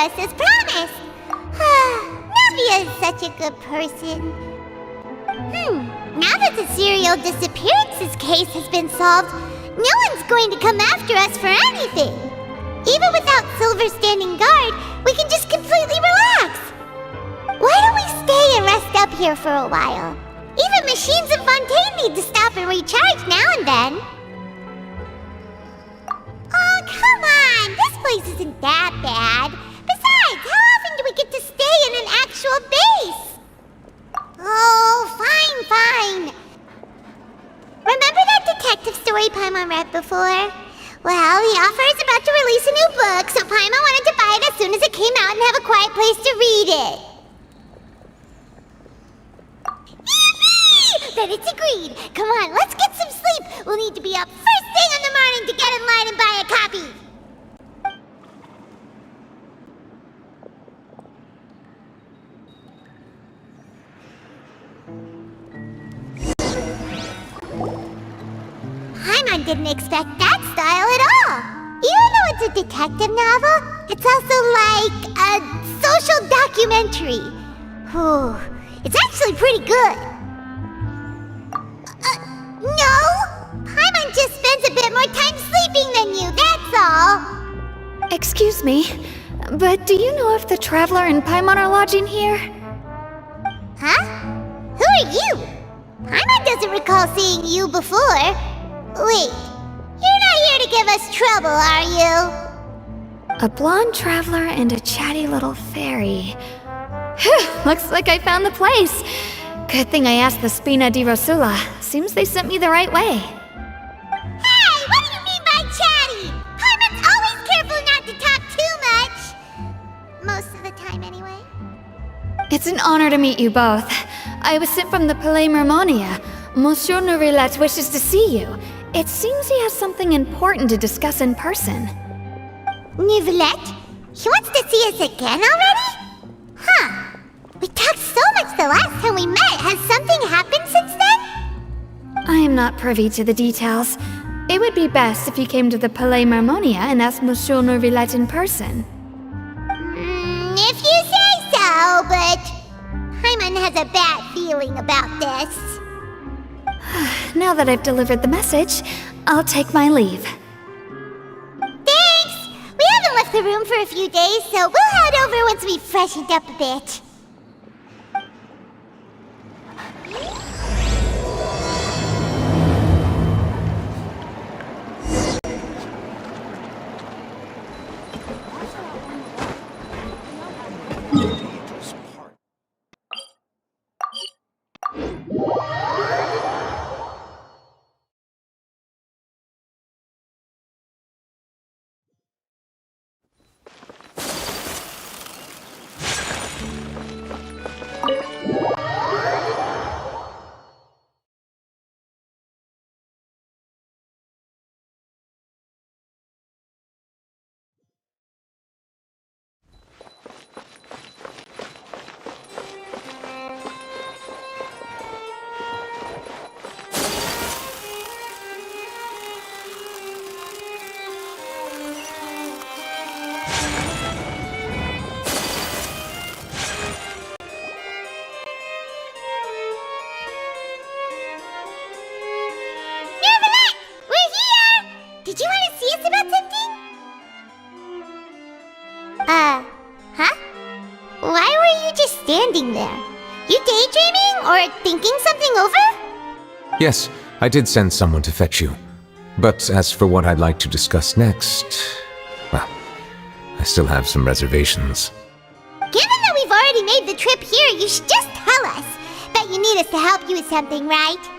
us as promised. Navia is such a good person. Now that the serial disappearances case has been solved, no one's going to come after us for anything. Even without Silver standing guard, we can just completely relax. Why don't we stay and rest up here for a while? Even machines in Fontaine need to stop and recharge now and then. Oh, come on! This place isn't that bad. Besides, how often do we get to stay in an actual base? Oh, fine. Remember that detective story Paimon read before? Well, the author is about to release a new book, so Paimon wanted to buy it as soon as it came out and have a quiet place to read it. Then it's agreed. Come on, let's get some sleep. We'll need to be up first thing in the morning to get in line and buy a copy. Paimon didn't expect that style at all. Even though it's a detective novel, it's also like a social documentary. It's actually pretty good. No! Paimon just spends a bit more time sleeping than you, that's all! Excuse me, but do you know if the Traveler and Paimon are lodging here? Huh? Who are you? Paimon doesn't recall seeing you before. Wait, you're not here to give us trouble, are you? A blonde traveler and a chatty little fairy. Phew, looks like I found the place. Good thing I asked the Spina di Rosula. Seems they sent me the right way. Hey, what do you mean by chatty? Paimon's always careful not to talk too much. Most of the time, anyway. It's an honor to meet you both. I was sent from the Palais Mermonia. Monsieur Nourilette wishes to see you. It seems he has something important to discuss in person. Nourilette? He wants to see us again already? Huh. We talked so much the last time we met. Has something happened since then? I am not privy to the details. It would be best if you came to the Palais Mermonia and asked Monsieur Nourilette in person. If you say so, but Paimon has a bad feeling about this. Now that I've delivered the message, I'll take my leave. Thanks! We haven't left the room for a few days, so we'll head over once we've freshened up a bit. Did you want to see us about something? Huh? Why were you just standing there? You daydreaming or thinking something over? Yes, I did send someone to fetch you. But as for what I'd like to discuss next, well, I still have some reservations. Given that we've already made the trip here, you should just tell us. Bet you need us to help you with something, right?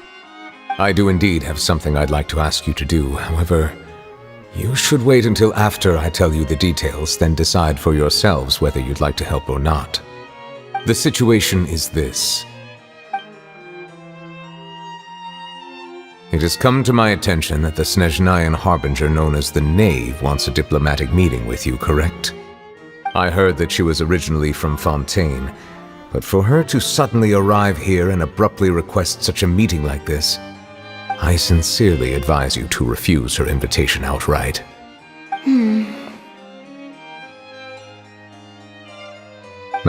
I do indeed have something I'd like to ask you to do. However, you should wait until after I tell you the details, then decide for yourselves whether you'd like to help or not. The situation is this. It has come to my attention that the Snezhnayan Harbinger known as the Knave wants a diplomatic meeting with you, correct? I heard that she was originally from Fontaine, but for her to suddenly arrive here and abruptly request such a meeting like this, I sincerely advise you to refuse her invitation outright.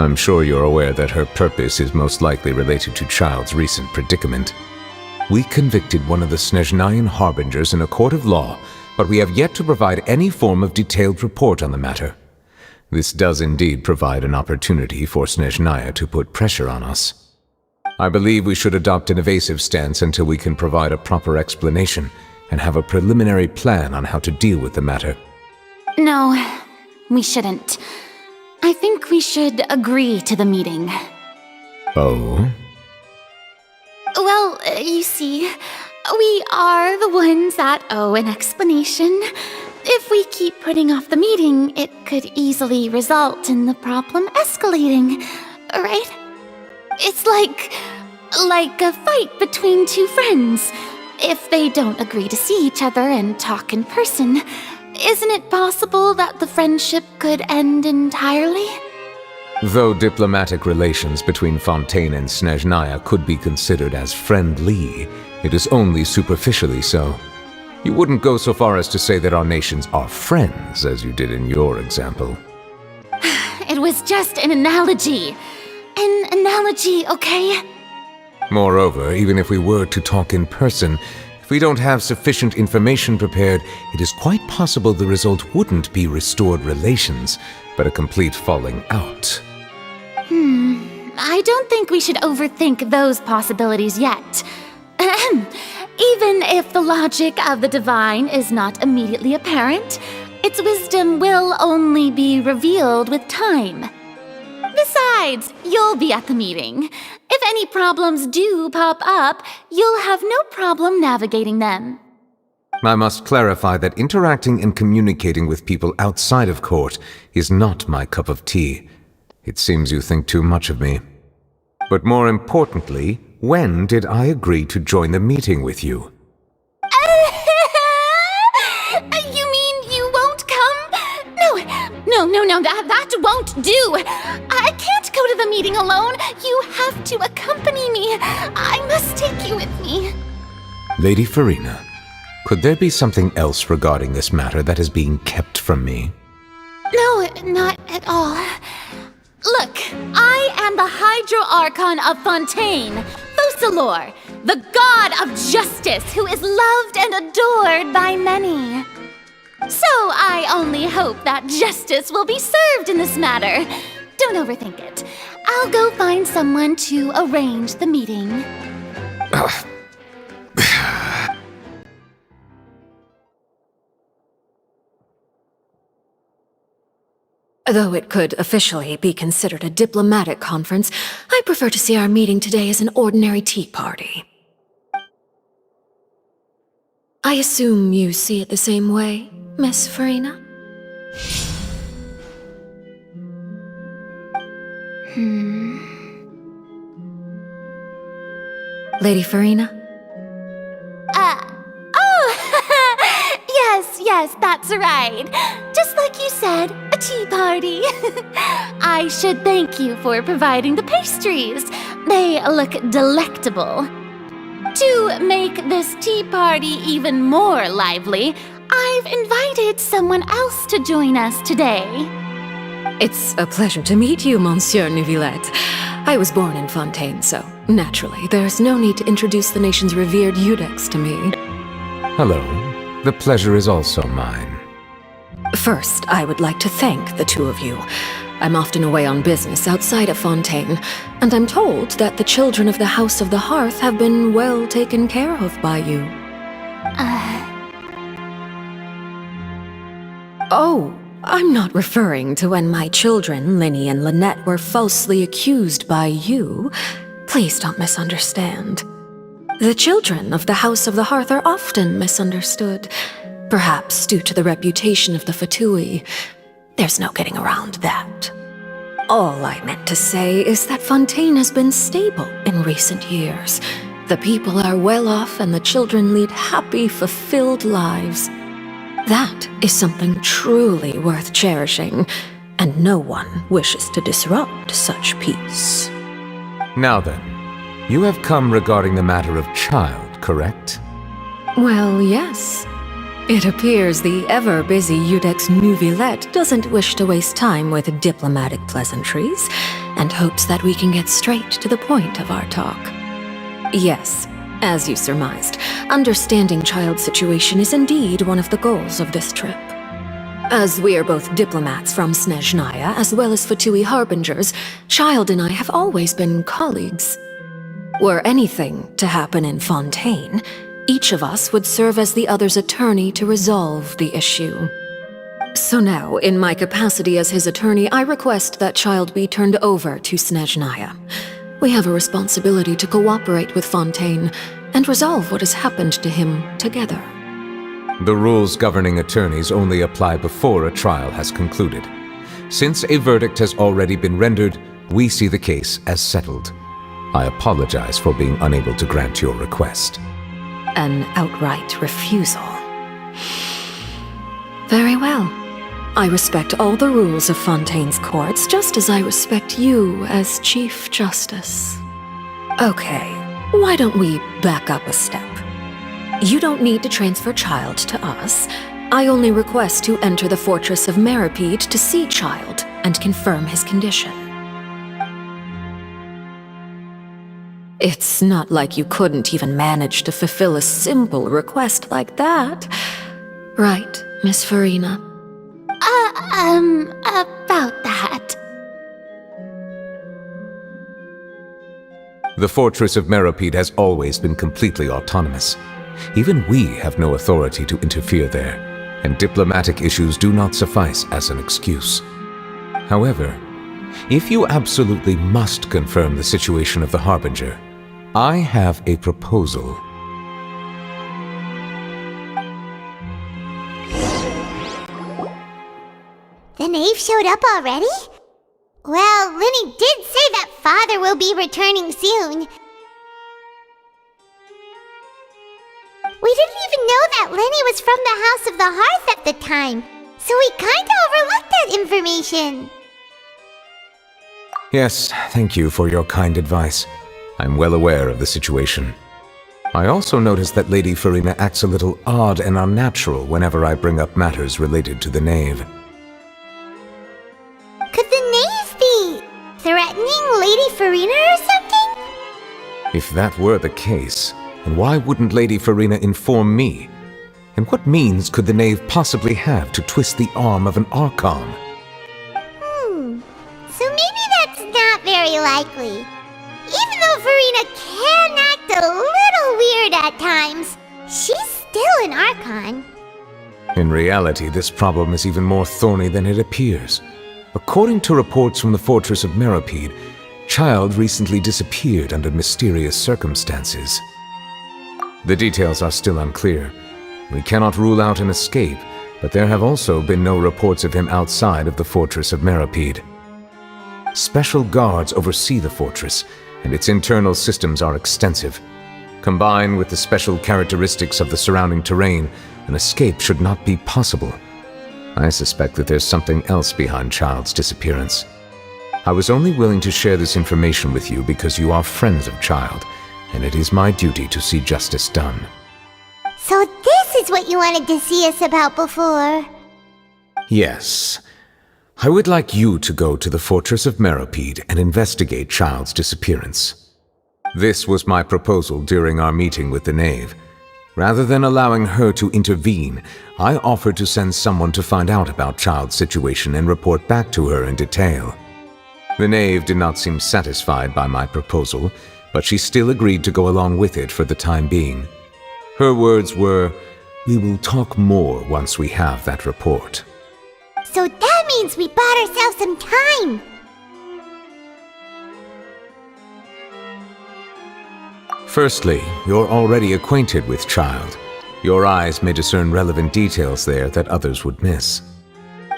I'm sure you're aware that her purpose is most likely related to Child's recent predicament. We convicted one of the Snezhnayan harbingers in a court of law, but we have yet to provide any form of detailed report on the matter. This does indeed provide an opportunity for Snezhnaya to put pressure on us. I believe we should adopt an evasive stance until we can provide a proper explanation and have a preliminary plan on how to deal with the matter. No, we shouldn't. I think we should agree to the meeting. Oh? Well, you see, we are the ones that owe an explanation. If we keep putting off the meeting, it could easily result in the problem escalating, right? It's like a fight between two friends. If they don't agree to see each other and talk in person, isn't it possible that the friendship could end entirely? Though diplomatic relations between Fontaine and Snezhnaya could be considered as friendly, it is only superficially so. You wouldn't go so far as to say that our nations are friends, as you did in your example. It was just an analogy. An analogy, okay? Moreover, even if we were to talk in person, if we don't have sufficient information prepared, it is quite possible the result wouldn't be restored relations, but a complete falling out. I don't think we should overthink those possibilities yet. Even if the logic of the divine is not immediately apparent, its wisdom will only be revealed with time. Besides, you'll be at the meeting. If any problems do pop up, you'll have no problem navigating them. I must clarify that interacting and communicating with people outside of court is not my cup of tea. It seems you think too much of me. But more importantly, when did I agree to join the meeting with you? You mean you won't come? No, that won't do. I can't go to the meeting alone. You have to accompany me. I must take you with me. Lady Farina, could there be something else regarding this matter that is being kept from me? No, not at all. Look, I am the Hydro-Archon of Fontaine, Focalor, the god of justice who is loved and adored by many. So I only hope that justice will be served in this matter. Don't overthink it. I'll go find someone to arrange the meeting. Though it could officially be considered a diplomatic conference, I prefer to see our meeting today as an ordinary tea party. I assume you see it the same way, Miss Farina? Lady Farina? Yes, that's right. Just like you said, a tea party. I should thank you for providing the pastries. They look delectable. To make this tea party even more lively, I've invited someone else to join us today. It's a pleasure to meet you, Monsieur Neuvillette. I was born in Fontaine, so naturally, there's no need to introduce the nation's revered Eudex to me. Hello. The pleasure is also mine. First, I would like to thank the two of you. I'm often away on business outside of Fontaine, and I'm told that the children of the House of the Hearth have been well taken care of by you. Oh, I'm not referring to when my children, Linny and Lynette, were falsely accused by you. Please don't misunderstand. The children of the House of the Hearth are often misunderstood, perhaps due to the reputation of the Fatui. There's no getting around that. All I meant to say is that Fontaine has been stable in recent years. The people are well off and the children lead happy, fulfilled lives. That is something truly worth cherishing, and no one wishes to disrupt such peace. Now then, you have come regarding the matter of Child, correct? Well, yes. It appears the ever-busy Eudex Neuvillette doesn't wish to waste time with diplomatic pleasantries, and hopes that we can get straight to the point of our talk. Yes, as you surmised, understanding Child's situation is indeed one of the goals of this trip. As we are both diplomats from Snezhnaya as well as Fatui Harbingers, Child and I have always been colleagues. Were anything to happen in Fontaine, each of us would serve as the other's attorney to resolve the issue. So now, in my capacity as his attorney, I request that Child be turned over to Snezhnaya. We have a responsibility to cooperate with Fontaine and resolve what has happened to him together. The rules governing attorneys only apply before a trial has concluded. Since a verdict has already been rendered, we see the case as settled. I apologize for being unable to grant your request. An outright refusal. Very well. I respect all the rules of Fontaine's courts, just as I respect you as Chief Justice. Okay, why don't we back up a step? You don't need to transfer Child to us. I only request to enter the fortress of Meripede to see Child and confirm his condition. It's not like you couldn't even manage to fulfill a simple request like that. Right, Miss Farina? About that. The fortress of Meripede has always been completely autonomous. Even we have no authority to interfere there, and diplomatic issues do not suffice as an excuse. However, if you absolutely must confirm the situation of the Harbinger, I have a proposal. The knave showed up already? Well, Lenny did say that Father will be returning soon. We didn't even know that Lenny was from the House of the Hearth at the time, so we kinda overlooked that information. Yes, thank you for your kind advice. I'm well aware of the situation. I also noticed that Lady Farina acts a little odd and unnatural whenever I bring up matters related to the knave. Could the knave be threatening Lady Farina or something? If that were the case, then why wouldn't Lady Farina inform me? And what means could the knave possibly have to twist the arm of an Archon? So maybe that's not very likely. Even though Farina can act a little weird at times, she's still an Archon. In reality, this problem is even more thorny than it appears. According to reports from the fortress of Meripede, Child recently disappeared under mysterious circumstances. The details are still unclear. We cannot rule out an escape, but there have also been no reports of him outside of the fortress of Meripede. Special guards oversee the fortress, and its internal systems are extensive. Combined with the special characteristics of the surrounding terrain, an escape should not be possible. I suspect that there's something else behind Child's disappearance. I was only willing to share this information with you because you are friends of Child, and it is my duty to see justice done. So this is what you wanted to see us about before. Yes. I would like you to go to the fortress of Meripede and investigate Child's disappearance. This was my proposal during our meeting with the knave. Rather than allowing her to intervene, I offered to send someone to find out about Child's situation and report back to her in detail. The knave did not seem satisfied by my proposal, but she still agreed to go along with it for the time being. Her words were, "We will talk more once we have that report." So that means we bought ourselves some time. Firstly, you're already acquainted with Child. Your eyes may discern relevant details there that others would miss.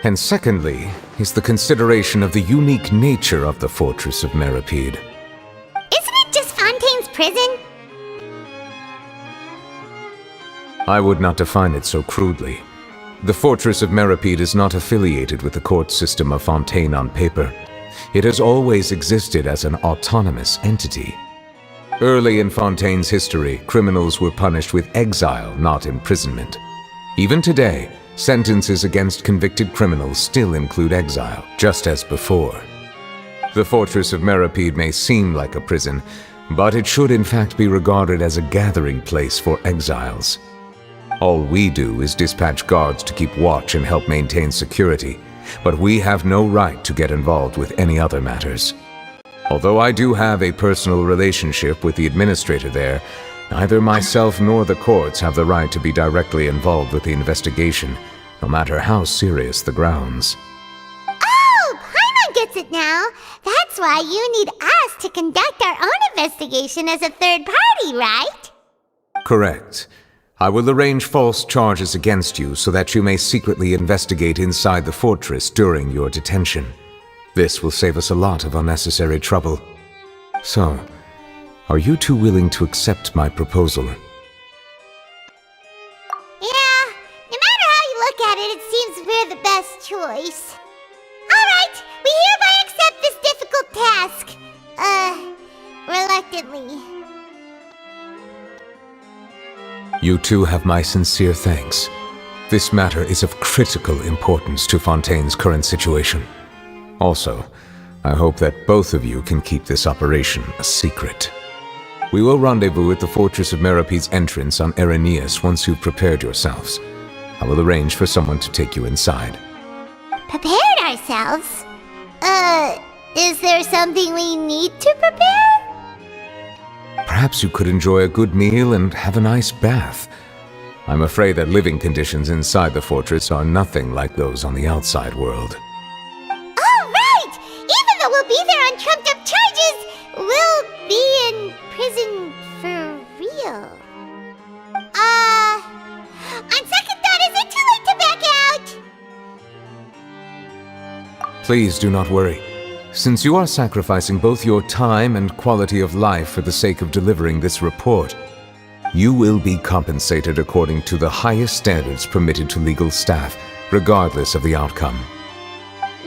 And secondly, is the consideration of the unique nature of the fortress of Meripede. Isn't it just Fontaine's prison? I would not define it so crudely. The fortress of Meripede is not affiliated with the court system of Fontaine on paper. It has always existed as an autonomous entity. Early in Fontaine's history, criminals were punished with exile, not imprisonment. Even today, sentences against convicted criminals still include exile, just as before. The fortress of Meripede may seem like a prison, but it should in fact be regarded as a gathering place for exiles. All we do is dispatch guards to keep watch and help maintain security, but we have no right to get involved with any other matters. Although I do have a personal relationship with the administrator there, neither myself nor the courts have the right to be directly involved with the investigation, no matter how serious the grounds. Oh, Paimon gets it now. That's why you need us to conduct our own investigation as a third party, right? Correct. I will arrange false charges against you so that you may secretly investigate inside the fortress during your detention. This will save us a lot of unnecessary trouble. So, are you two willing to accept my proposal? Yeah, no matter how you look at it, it seems we're the best choice. Alright, we hereby accept this difficult task. Reluctantly. You two have my sincere thanks. This matter is of critical importance to Fontaine's current situation. Also, I hope that both of you can keep this operation a secret. We will rendezvous at the Fortress of Meripede's entrance on Erinius once you've prepared yourselves. I will arrange for someone to take you inside. Prepared ourselves? Is there something we need to prepare? Perhaps you could enjoy a good meal and have a nice bath. I'm afraid that living conditions inside the fortress are nothing like those on the outside world. Oh, right! Even though we'll be there on trumped-up charges, we'll be in prison for real. On second thought, is it too late to back out? Please do not worry. Since you are sacrificing both your time and quality of life for the sake of delivering this report, you will be compensated according to the highest standards permitted to legal staff, regardless of the outcome.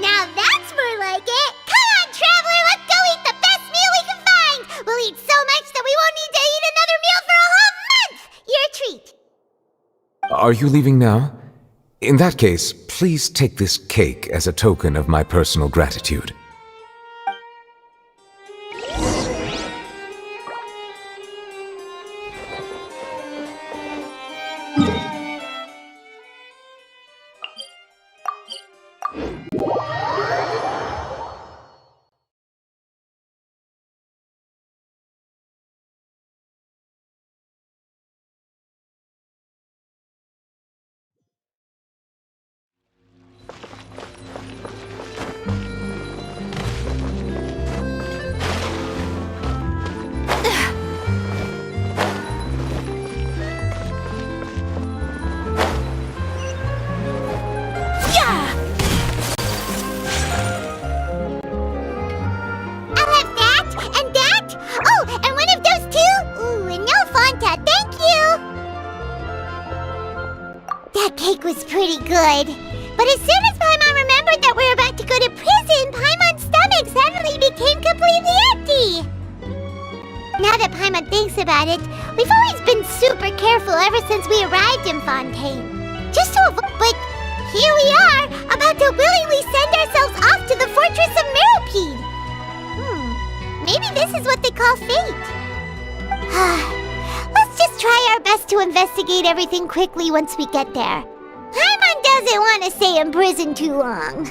Now that's more like it! Come on, traveler, let's go eat the best meal we can find! We'll eat so much that we won't need to eat another meal for a whole month! Your treat! Are you leaving now? In that case, please take this cake as a token of my personal gratitude. Was pretty good. But as soon as Paimon remembered that we were about to go to prison, Paimon's stomach suddenly became completely empty. Now that Paimon thinks about it, we've always been super careful ever since we arrived in Fontaine. Just to avoid... But here we are, about to willingly send ourselves off to the Fortress of Meripede. Maybe this is what they call fate. Let's just try our best to investigate everything quickly once we get there. Paimon doesn't want to stay in prison too long.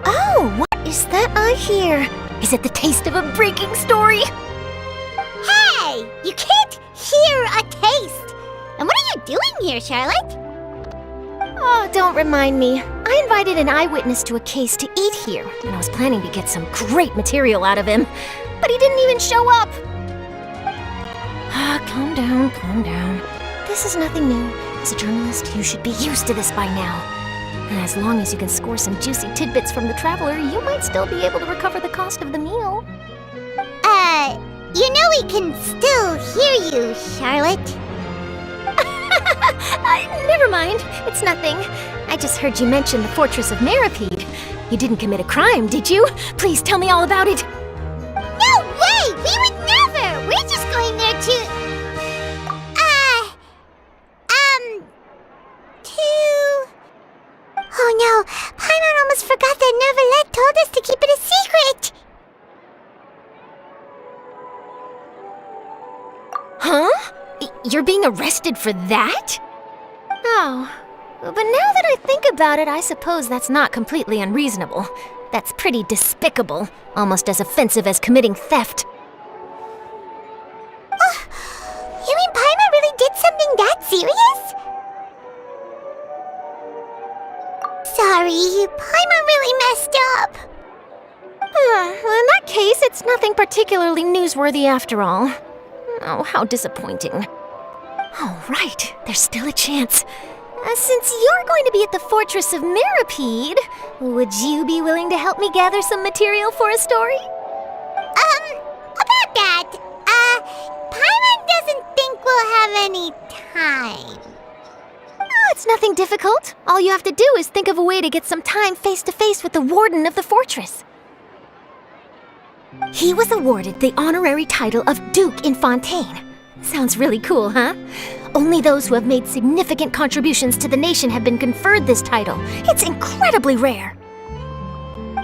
Oh, what is that I hear? Is it the taste of a breaking story? Hey! You can't hear a taste! And what are you doing here, Charlotte? Oh, don't remind me. I invited an eyewitness to a case to eat here, and I was planning to get some great material out of him. But he didn't even show up. Calm down, calm down. This is nothing new. As a journalist, you should be used to this by now. And as long as you can score some juicy tidbits from the traveler, you might still be able to recover the cost of the meal. You know we can still hear you, Charlotte. Never mind. It's nothing. I just heard you mention the Fortress of Meripede. You didn't commit a crime, did you? Please tell me all about it. No way! We would never! We're just going there to... Oh Paimon almost forgot that Neverlet told us to keep it a secret. Huh? You're being arrested for that? Oh, but now that I think about it, I suppose that's not completely unreasonable. That's pretty despicable, almost as offensive as committing theft. You mean Paimon really did something that serious? Sorry, Paimon really messed up. Well, in that case, it's nothing particularly newsworthy after all. Oh, how disappointing. Oh, right, there's still a chance. Since you're going to be at the Fortress of Mirapede, would you be willing to help me gather some material for a story? About that, Paimon doesn't think we'll have any time. Oh, it's nothing difficult. All you have to do is think of a way to get some time face-to-face with the warden of the fortress. He was awarded the honorary title of Duke in Fontaine. Sounds really cool, huh? Only those who have made significant contributions to the nation have been conferred this title. It's incredibly rare.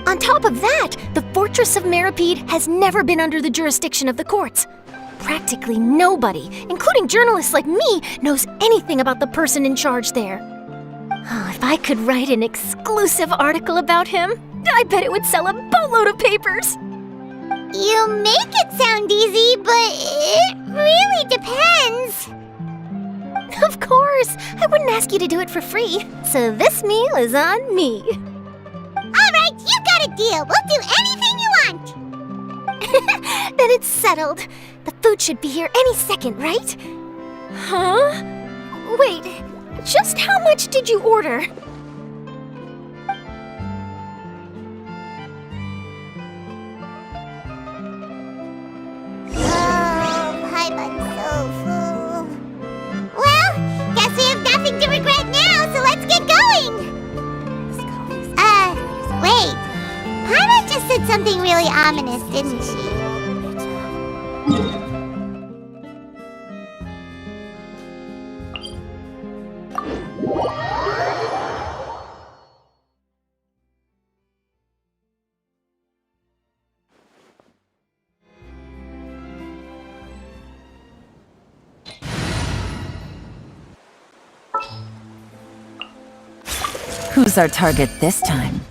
On top of that, the Fortress of Mirapede has never been under the jurisdiction of the courts. Practically nobody, including journalists like me, knows anything about the person in charge there. Oh, if I could write an exclusive article about him, I bet it would sell a boatload of papers. You make it sound easy, but it really depends. Of course, I wouldn't ask you to do it for free, so this meal is on me. All right, you got a deal. We'll do anything you want. Then it's settled. The food should be here any second, right? Huh? Wait, just how much did you order? Paimon's so full. Well, guess we have nothing to regret now, so let's get going. Wait. Paimon just said something really ominous, didn't she? Who's our target this time?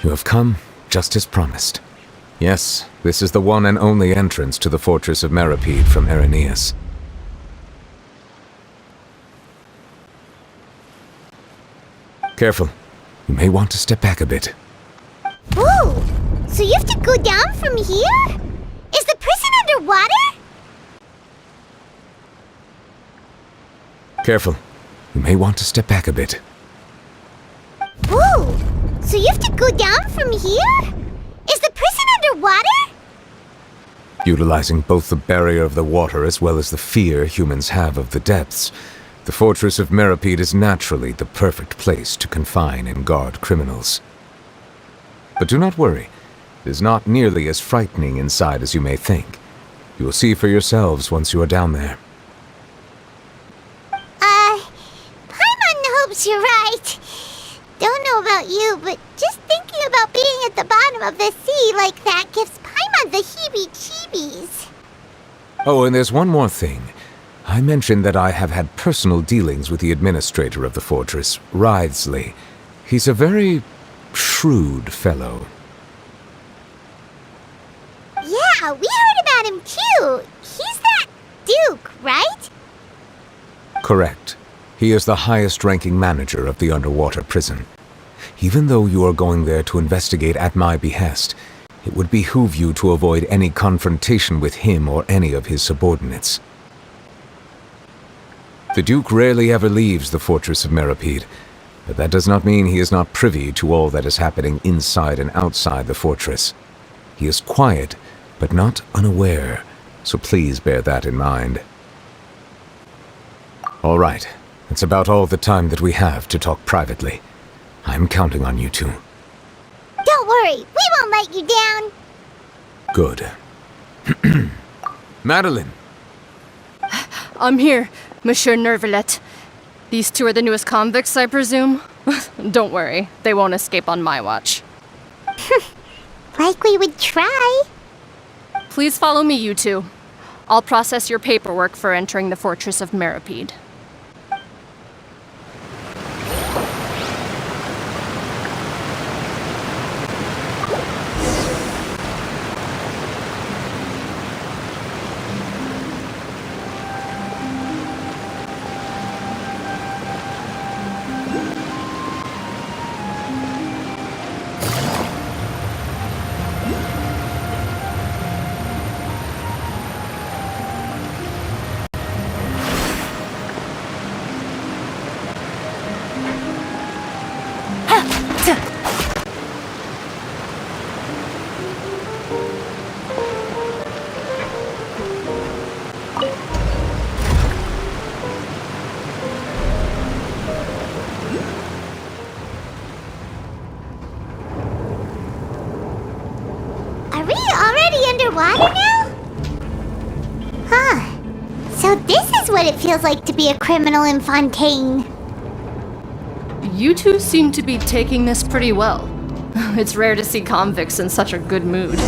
You have come, just as promised. Yes, this is the one and only entrance to the Fortress of Mirapede from Irenaeus. Careful. You may want to step back a bit. Whoa! So you have to go down from here? Is the prison underwater? Careful. You may want to step back a bit. Whoa! So you have to go down from here? Is the prison underwater? Utilizing both the barrier of the water as well as the fear humans have of the depths, the fortress of Meripede is naturally the perfect place to confine and guard criminals. But do not worry, it is not nearly as frightening inside as you may think. You will see for yourselves once you are down there. Paimon hopes you're right. Don't know about you, but just thinking about being at the bottom of the sea like that gives Paimon the heebie-jeebies. Oh, and there's one more thing. I mentioned that I have had personal dealings with the administrator of the fortress, Wriothesley. He's a very shrewd fellow. Yeah, we heard about him too. He's that Duke, right? Correct. He is the highest-ranking manager of the underwater prison. Even though you are going there to investigate at my behest, it would behoove you to avoid any confrontation with him or any of his subordinates. The Duke rarely ever leaves the fortress of Meripede, but that does not mean he is not privy to all that is happening inside and outside the fortress. He is quiet, but not unaware, so please bear that in mind. All right, that's about all the time that we have to talk privately. I'm counting on you two. Don't worry, we won't let you down. Good. Madeline! I'm here, Monsieur Nervalet. These two are the newest convicts, I presume? Don't worry, they won't escape on my watch. Like we would try. Please follow me, you two. I'll process your paperwork for entering the Fortress of Meripede. Are we already underwater now? Huh. So this is what it feels like to be a criminal in Fontaine. You two seem to be taking this pretty well. It's rare to see convicts in such a good mood.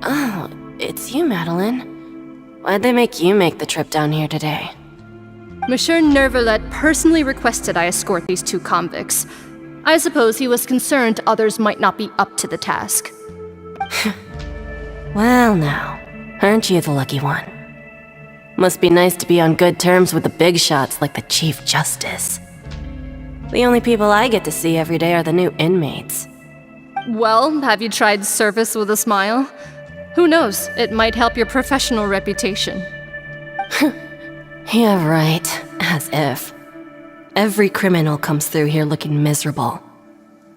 Oh, it's you, Madeline. Why'd they make you make the trip down here today? Monsieur Nervalet personally requested I escort these two convicts. I suppose he was concerned others might not be up to the task. Well now, aren't you the lucky one? Must be nice to be on good terms with the big shots like the Chief Justice. The only people I get to see every day are the new inmates. Well, have you tried service with a smile? Who knows, it might help your professional reputation. Yeah, right. As if. Every criminal comes through here looking miserable.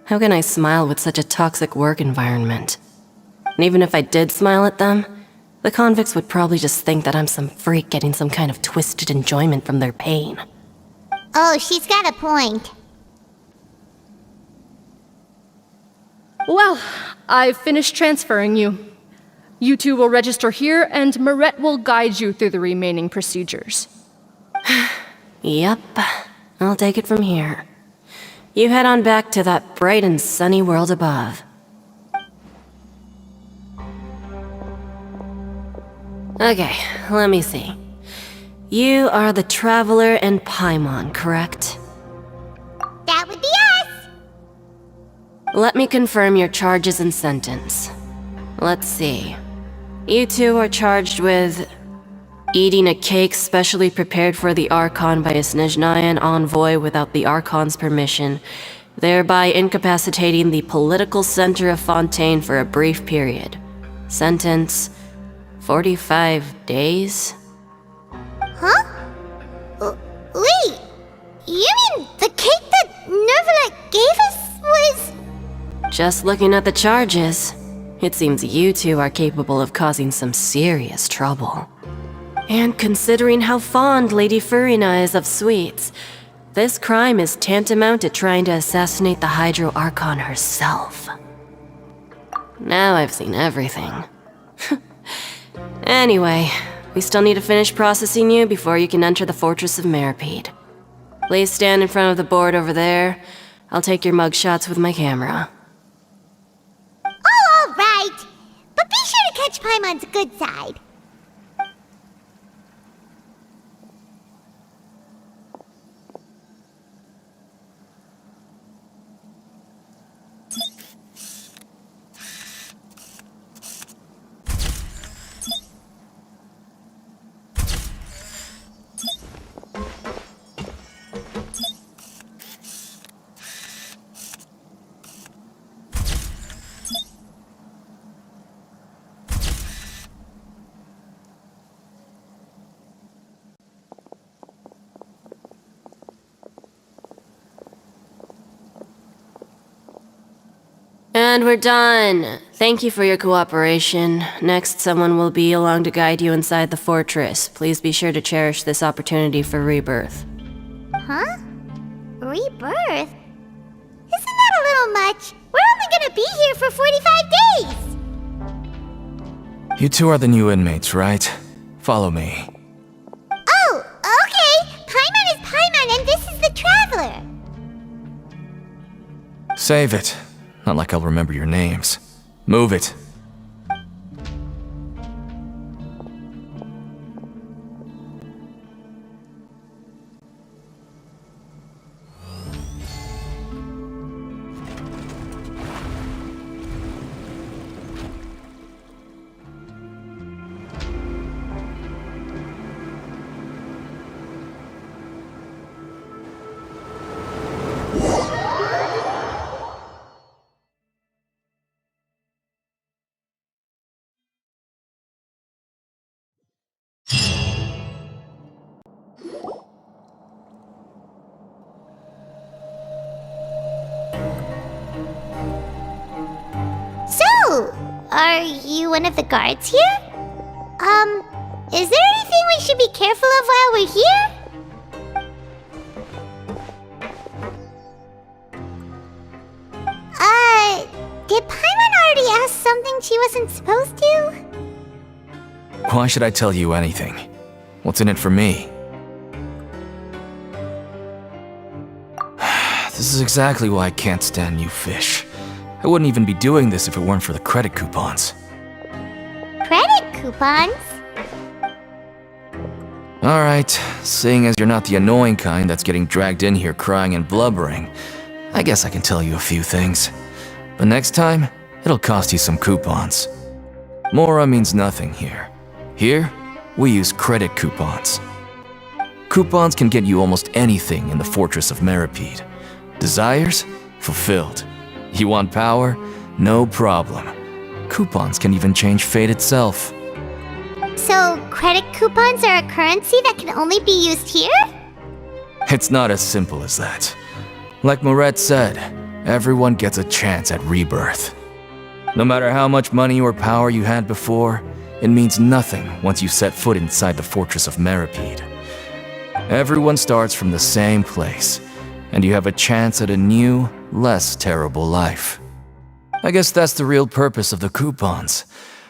How can I smile with such a toxic work environment? And even if I did smile at them, the convicts would probably just think that I'm some freak getting some kind of twisted enjoyment from their pain. Oh, she's got a point. Well, I've finished transferring you. You two will register here, and Marette will guide you through the remaining procedures. Yep, I'll take it from here. You head on back to that bright and sunny world above. Okay, let me see. You are the Traveler and Paimon, correct? That would be us. Let me confirm your charges and sentence. Let's see. You two are charged with eating a cake specially prepared for the Archon by a Snezhnayan envoy without the Archon's permission, thereby incapacitating the political center of Fontaine for a brief period. Sentence: 45 days? Huh? Wait, you mean the cake that Nervalet gave us was... Just looking at the charges, it seems you two are capable of causing some serious trouble. And considering how fond Lady Furina is of sweets, this crime is tantamount to trying to assassinate the Hydro Archon herself. Now I've seen everything. Anyway, we still need to finish processing you before you can enter the Fortress of Meripede. Please stand in front of the board over there. I'll take your mugshots with my camera. Oh, all right. But be sure to catch Paimon's good side. And we're done. Thank you for your cooperation. Next, someone will be along to guide you inside the fortress. Please be sure to cherish this opportunity for rebirth. Huh? Rebirth? Isn't that a little much? We're only gonna be here for 45 days! You two are the new inmates, right? Follow me. Oh, okay! Paimon is Paimon and this is the Traveler! Save it. Not like I'll remember your names. Move it. So, are you one of the guards here? Is there anything we should be careful of while we're here? Did Paimon already ask something she wasn't supposed to? Why should I tell you anything? What's in it for me? This is exactly why I can't stand you fish. I wouldn't even be doing this if it weren't for the credit coupons. Credit coupons? Alright, seeing as you're not the annoying kind that's getting dragged in here crying and blubbering, I guess I can tell you a few things. But next time, it'll cost you some coupons. Mora means nothing here. Here, we use credit coupons. Coupons can get you almost anything in the Fortress of Meripede. Desires? Fulfilled. You want power? No problem. Coupons can even change fate itself. So, credit coupons are a currency that can only be used here? It's not as simple as that. Like Moret said, everyone gets a chance at rebirth. No matter how much money or power you had before, it means nothing once you set foot inside the Fortress of Meripede. Everyone starts from the same place, and you have a chance at a new, less terrible life. I guess that's the real purpose of the coupons.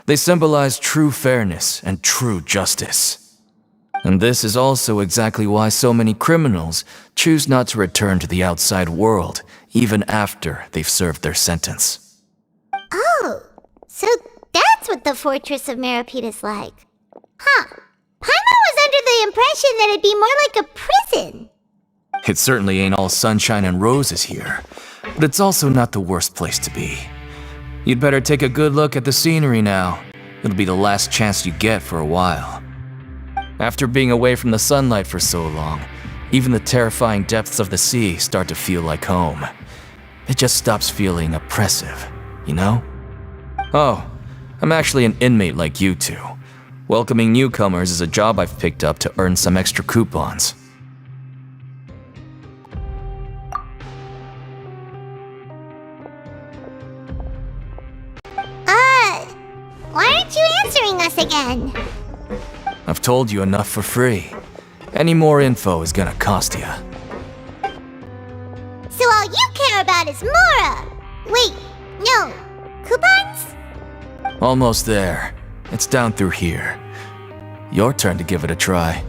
They symbolize true fairness and true justice. And this is also exactly why so many criminals choose not to return to the outside world, even after they've served their sentence. Oh, so that's what the Fortress of Meripede is like. Huh. Paimon was under the impression that it'd be more like a prison. It certainly ain't all sunshine and roses here, but it's also not the worst place to be. You'd better take a good look at the scenery now. It'll be the last chance you get for a while. After being away from the sunlight for so long, even the terrifying depths of the sea start to feel like home. it just stops feeling oppressive, you know? Oh, I'm actually an inmate like you two. Welcoming newcomers is a job I've picked up to earn some extra coupons. Why aren't you answering us again? I've told you enough for free. Any more info is gonna cost you. So all you care about is Mora! Wait, no. Coupons? Almost there. It's down through here. Your turn to give it a try.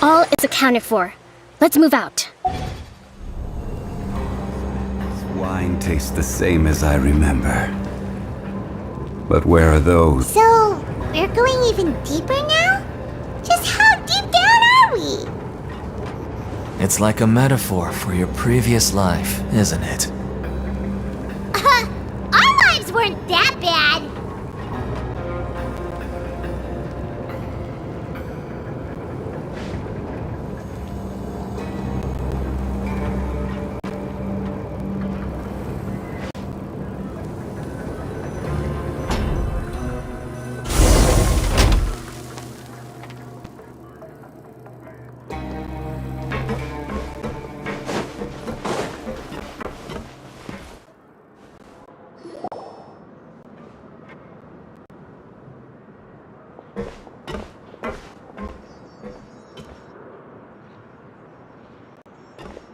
All is accounted for. Let's move out. This wine tastes the same as I remember. But where are those? So, we're going even deeper now? Just how deep down are we? It's like a metaphor for your previous life, isn't it? Our lives weren't that bad.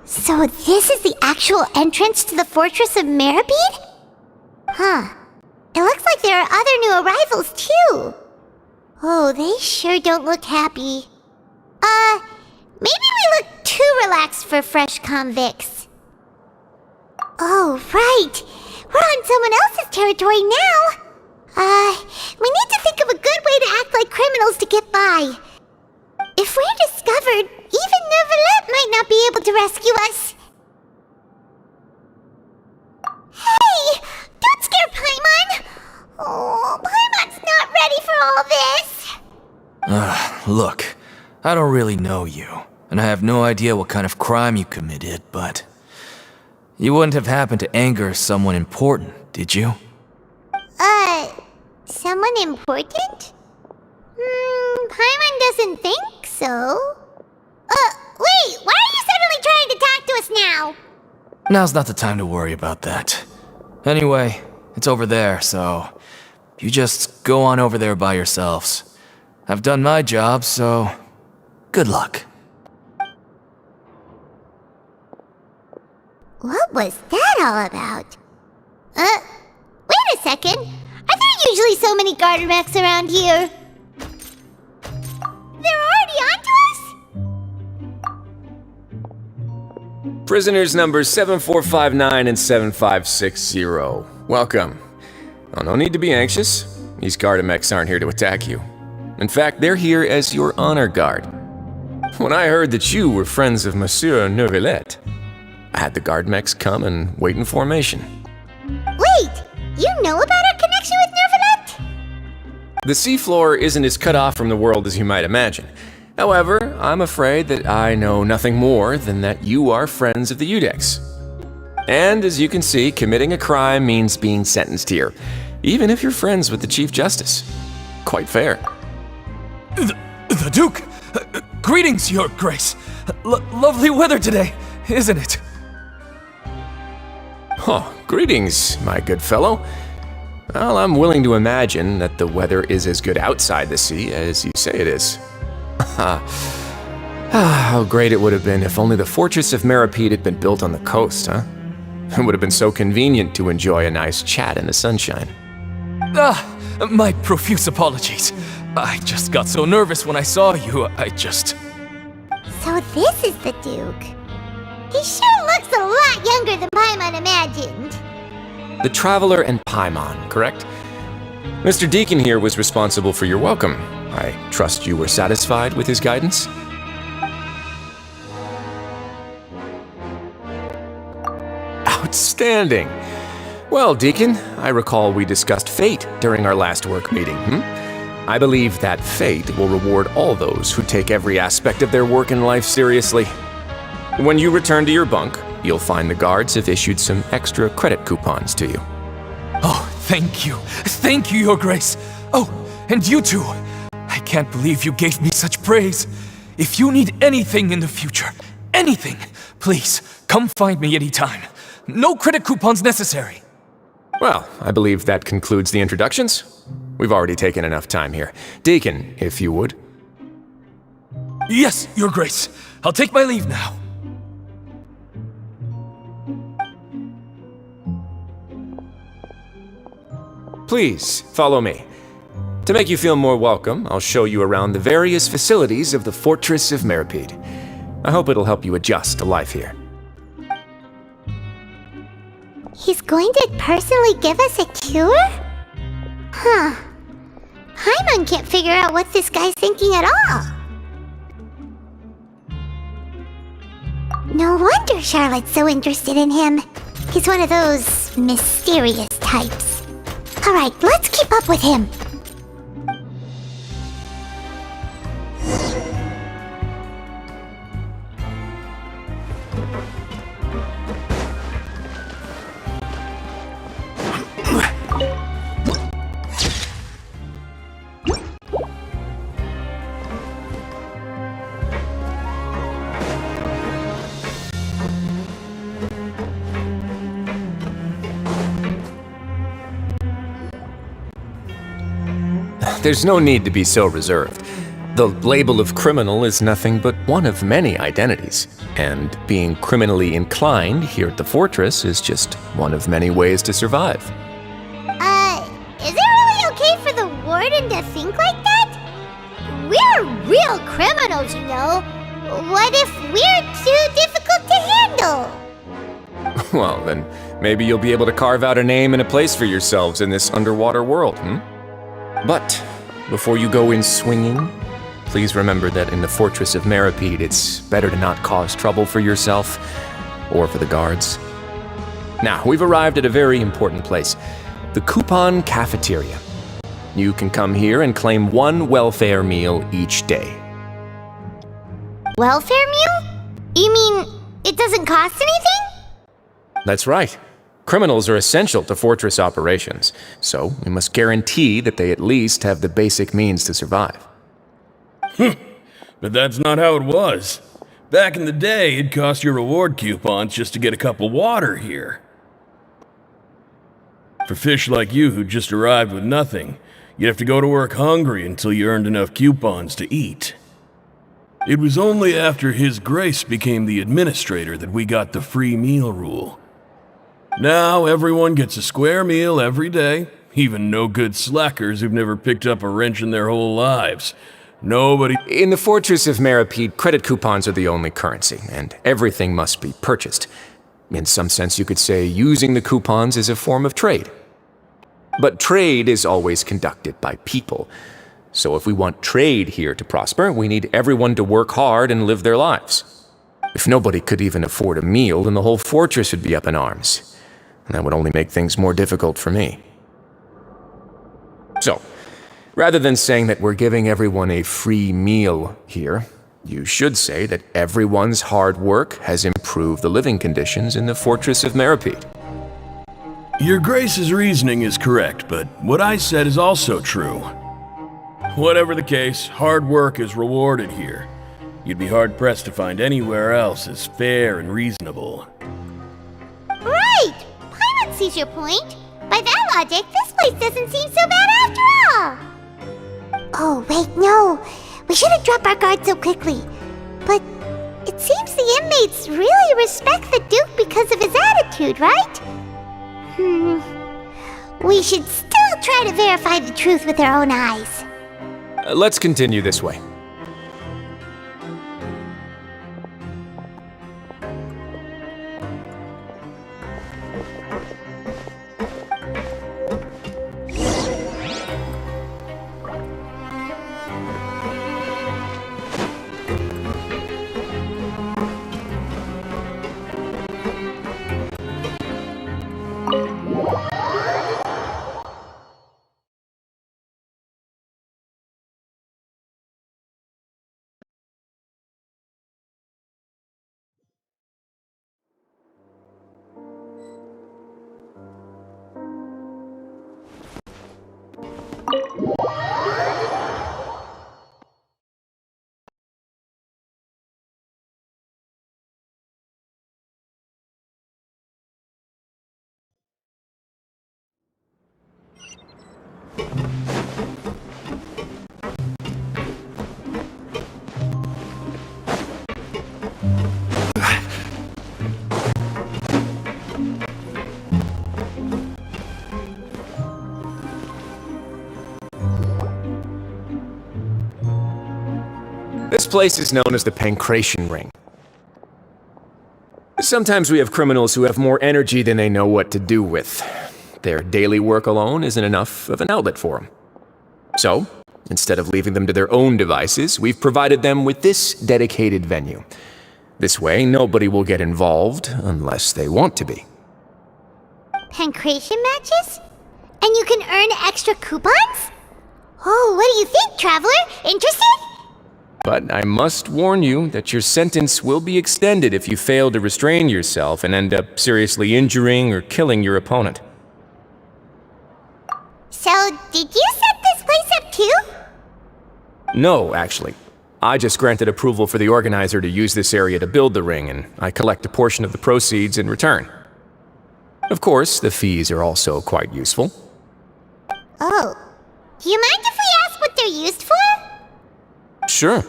So this is the actual entrance to the Fortress of Meribed? Huh. It looks like there are other new arrivals, too. Oh, they sure don't look happy. Maybe we look too relaxed for fresh convicts. Oh, right. We're on someone else's territory now. We need to think of a good way to act like criminals to get by. If we're discovered, even Neuvillette might not be able to rescue us. Hey! Don't scare Paimon! Oh, Paimon's not ready for all this! Look, I don't really know you, and I have no idea what kind of crime you committed, but... You wouldn't have happened to anger someone important, did you? Someone important? Paimon doesn't think so. Wait, why are you suddenly trying to talk to us now? Now's not the time to worry about that. Anyway, it's over there, so... You just go on over there by yourselves. I've done my job, so... Good luck. What was that all about? Wait a second. Are there usually so many garter mechs around here? They're already onto us? Prisoners numbers 7459 and 7560. Welcome. Oh, no need to be anxious. These Gardamex aren't here to attack you. In fact, they're here as your honor guard. When I heard that you were friends of Monsieur Neuvillette, I had the Gardamex come and wait in formation. Wait, you know about our connection with Neuvillette? The seafloor isn't as cut off from the world as you might imagine. However, I'm afraid that I know nothing more than that you are friends of the Udex. And as you can see, committing a crime means being sentenced here, even if you're friends with the Chief Justice. Quite fair. The Duke! Greetings, Your Grace! Lovely weather today, isn't it? Oh, greetings, my good fellow. Well, I'm willing to imagine that the weather is as good outside the sea as you say it is. How great it would have been if only the Fortress of Meripede had been built on the coast, huh? It would have been so convenient to enjoy a nice chat in the sunshine. My profuse apologies. I just got so nervous when I saw you, So this is the Duke. He sure looks a lot younger than Paimon imagined. The Traveler and Paimon, correct? Mr. Deacon here was responsible for your welcome. I trust you were satisfied with his guidance? Outstanding! Well, Deacon, I recall we discussed fate during our last work meeting, I believe that fate will reward all those who take every aspect of their work in life seriously. When you return to your bunk, you'll find the guards have issued some extra credit coupons to you. Oh, thank you. Thank you, Your Grace. Oh, and you too. I can't believe you gave me such praise. If you need anything in the future, anything, please, come find me anytime. No credit coupons necessary. Well, I believe that concludes the introductions. We've already taken enough time here. Deacon, if you would. Yes, Your Grace. I'll take my leave now. Please, follow me. To make you feel more welcome, I'll show you around the various facilities of the Fortress of Meripede. I hope it'll help you adjust to life here. He's going to personally give us a cure? Huh. Paimon can't figure out what this guy's thinking at all. No wonder Charlotte's so interested in him. He's one of those mysterious types. Alright, let's keep up with him. There's no need to be so reserved. The label of criminal is nothing but one of many identities, and being criminally inclined here at the fortress is just one of many ways to survive. Is it really okay for the warden to think like that? We're real criminals, you know. What if we're too difficult to handle? Well, then maybe you'll be able to carve out a name and a place for yourselves in this underwater world, But before you go in swinging, please remember that in the Fortress of Meripede, it's better to not cause trouble for yourself or for the guards. Now, we've arrived at a very important place, the Coupon Cafeteria. You can come here and claim one welfare meal each day. Welfare meal? You mean it doesn't cost anything? That's right. Criminals are essential to fortress operations, so we must guarantee that they at least have the basic means to survive. But that's not how it was. Back in the day, it cost your reward coupons just to get a cup of water here. For fish like you who just arrived with nothing, you'd have to go to work hungry until you earned enough coupons to eat. It was only after His Grace became the administrator that we got the free meal rule. Now everyone gets a square meal every day, even no-good slackers who've never picked up a wrench in their whole lives. Nobody... In the Fortress of Meripede, credit coupons are the only currency, and everything must be purchased. In some sense, you could say using the coupons is a form of trade. But trade is always conducted by people. So if we want trade here to prosper, we need everyone to work hard and live their lives. If nobody could even afford a meal, then the whole fortress would be up in arms. And that would only make things more difficult for me. So, Rather than saying that we're giving everyone a free meal here, you should say that everyone's hard work has improved the living conditions in the Fortress of Meripede. Your Grace's reasoning is correct, but what I said is also true. Whatever the case, hard work is rewarded here. You'd be hard-pressed to find anywhere else as fair and reasonable. Right! Paimon sees your point. By that logic, this place doesn't seem so bad after all. Oh, wait, no. We shouldn't drop our guard so quickly. But it seems the inmates really respect the Duke because of his attitude, right? We should still try to verify the truth with our own eyes. Let's continue this way. This place is known as the Pancration Ring. Sometimes we have criminals who have more energy than they know what to do with. Their daily work alone isn't enough of an outlet for them. So, instead of leaving them to their own devices, we've provided them with this dedicated venue. This way, nobody will get involved unless they want to be. Pancration matches? And you can earn extra coupons? Oh, what do you think, traveler? Interested? But I must warn you that your sentence will be extended if you fail to restrain yourself and end up seriously injuring or killing your opponent. So, did you set this place up too? No, actually. I just granted approval for the organizer to use this area to build the ring, and I collect a portion of the proceeds in return. Of course, the fees are also quite useful. Oh. Do you mind if we ask what they're used for? Sure.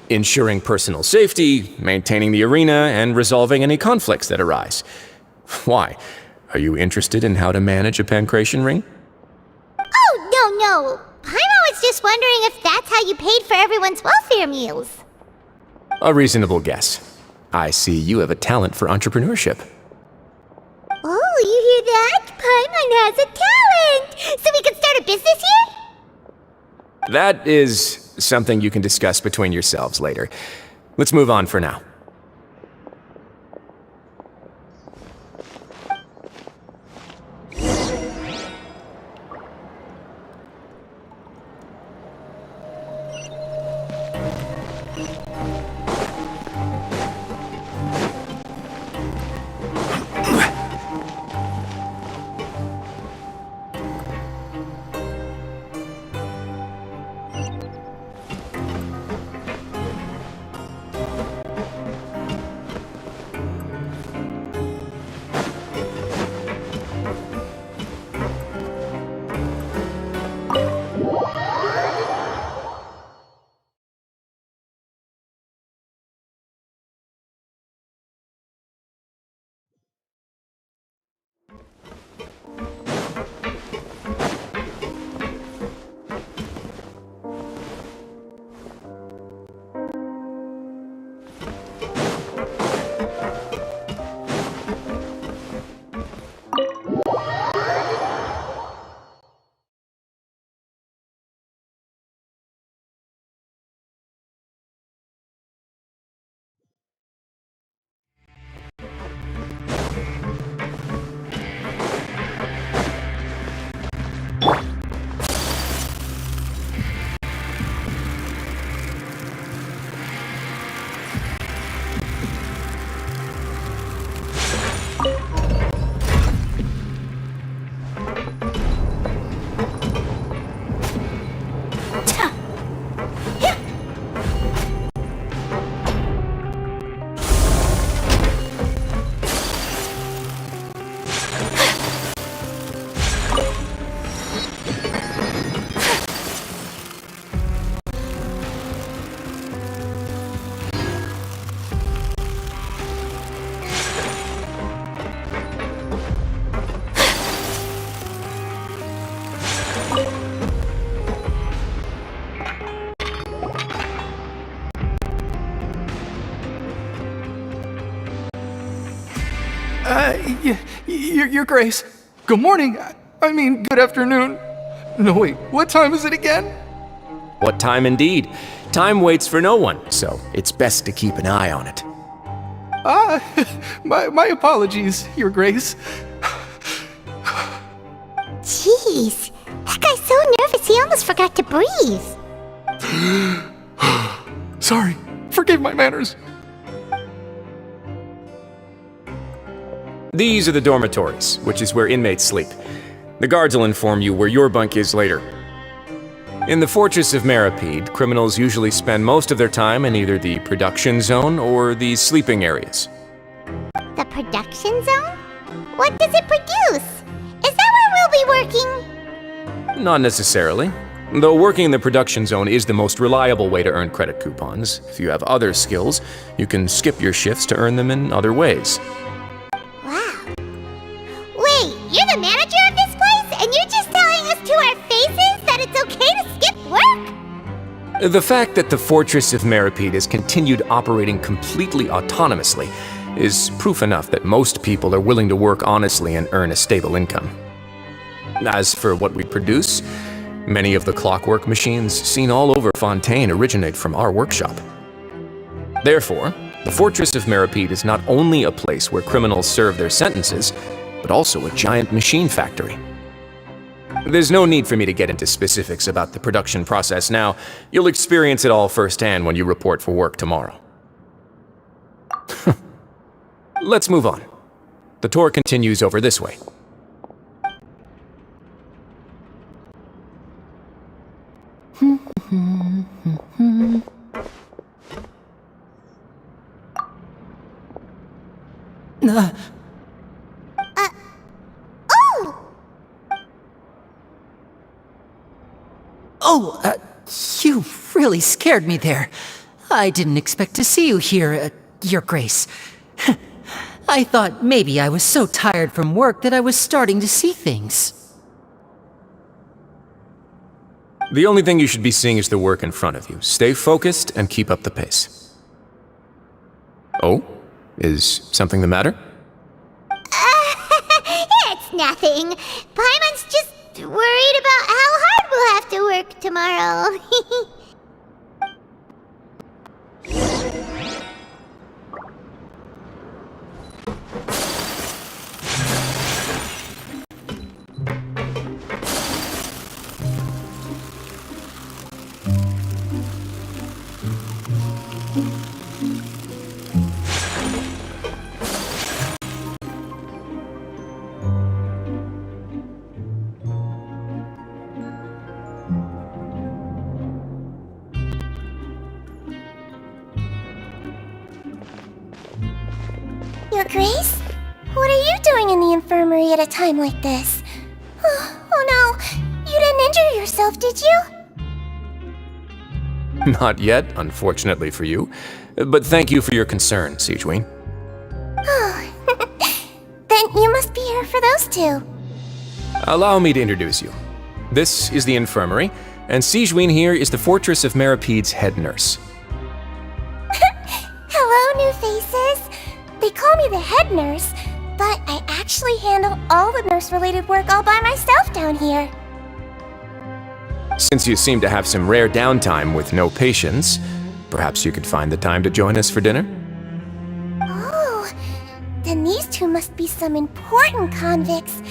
Ensuring personal safety, maintaining the arena, and resolving any conflicts that arise. Why? Are you interested in how to manage a pancration ring? Oh, no. Paimon was just wondering if that's how you paid for everyone's welfare meals. A reasonable guess. I see you have a talent for entrepreneurship. Oh, you hear that? Paimon has a talent! So we can start a business here? That is something you can discuss between yourselves later. Let's move on for now. Your Grace. Good morning. I mean, good afternoon. No, wait, what time is it again? What time indeed? Time waits for no one, so it's best to keep an eye on it. My apologies, Your Grace. Jeez, that guy's so nervous he almost forgot to breathe. Sorry, forgive my manners. These are the dormitories, which is where inmates sleep. The guards will inform you where your bunk is later. In the Fortress of Meripede, criminals usually spend most of their time in either the production zone or the sleeping areas. The production zone? What does it produce? Is that where we'll be working? Not necessarily. Though working in the production zone is the most reliable way to earn credit coupons, if you have other skills, you can skip your shifts to earn them in other ways. Wow. Wait, you're the manager of this place, and you're just telling us to our faces that it's okay to skip work? The fact that the Fortress of Meripede has continued operating completely autonomously is proof enough that most people are willing to work honestly and earn a stable income. As for what we produce, many of the clockwork machines seen all over Fontaine originate from our workshop. Therefore, the Fortress of Meripede is not only a place where criminals serve their sentences, but also a giant machine factory. There's no need for me to get into specifics about the production process now. You'll experience it all firsthand when you report for work tomorrow. Let's move on. The tour continues over this way. You really scared me there. I didn't expect to see you here, Your Grace. I thought maybe I was so tired from work that I was starting to see things. The only thing you should be seeing is the work in front of you. Stay focused and keep up the pace. Oh? Is something the matter? It's nothing. Paimon's just worried about how hard we'll have to work tomorrow. Your Grace? What are you doing in the infirmary at a time like this? Oh no, you didn't injure yourself, did you? Not yet, unfortunately for you. But thank you for your concern, Sigewinne. Oh, then you must be here for those two. Allow me to introduce you. This is the infirmary, and Sigewinne here is the Fortress of Meripede's head nurse. Hello, new faces. They call me the head nurse, but I actually handle all the nurse-related work all by myself down here. Since you seem to have some rare downtime with no patients, perhaps you could find the time to join us for dinner? Oh, then these two must be some important convicts.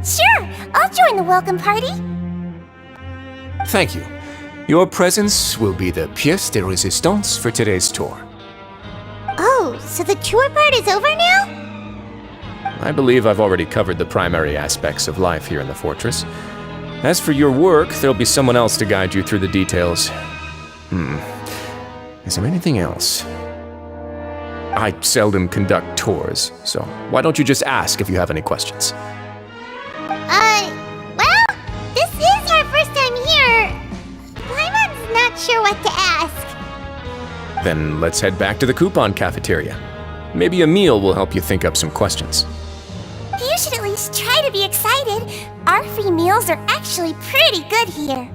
Sure, I'll join the welcome party. Thank you. Your presence will be the pièce de résistance for today's tour. Oh, so the tour part is over now? I believe I've already covered the primary aspects of life here in the fortress. As for your work, there'll be someone else to guide you through the details. Is there anything else? I seldom conduct tours, so why don't you just ask if you have any questions? Well, this is our first time here. Paimon's not sure what to ask. Then let's head back to the coupon cafeteria. Maybe a meal will help you think up some questions. You should at least try to be excited. Our free meals are actually pretty good here.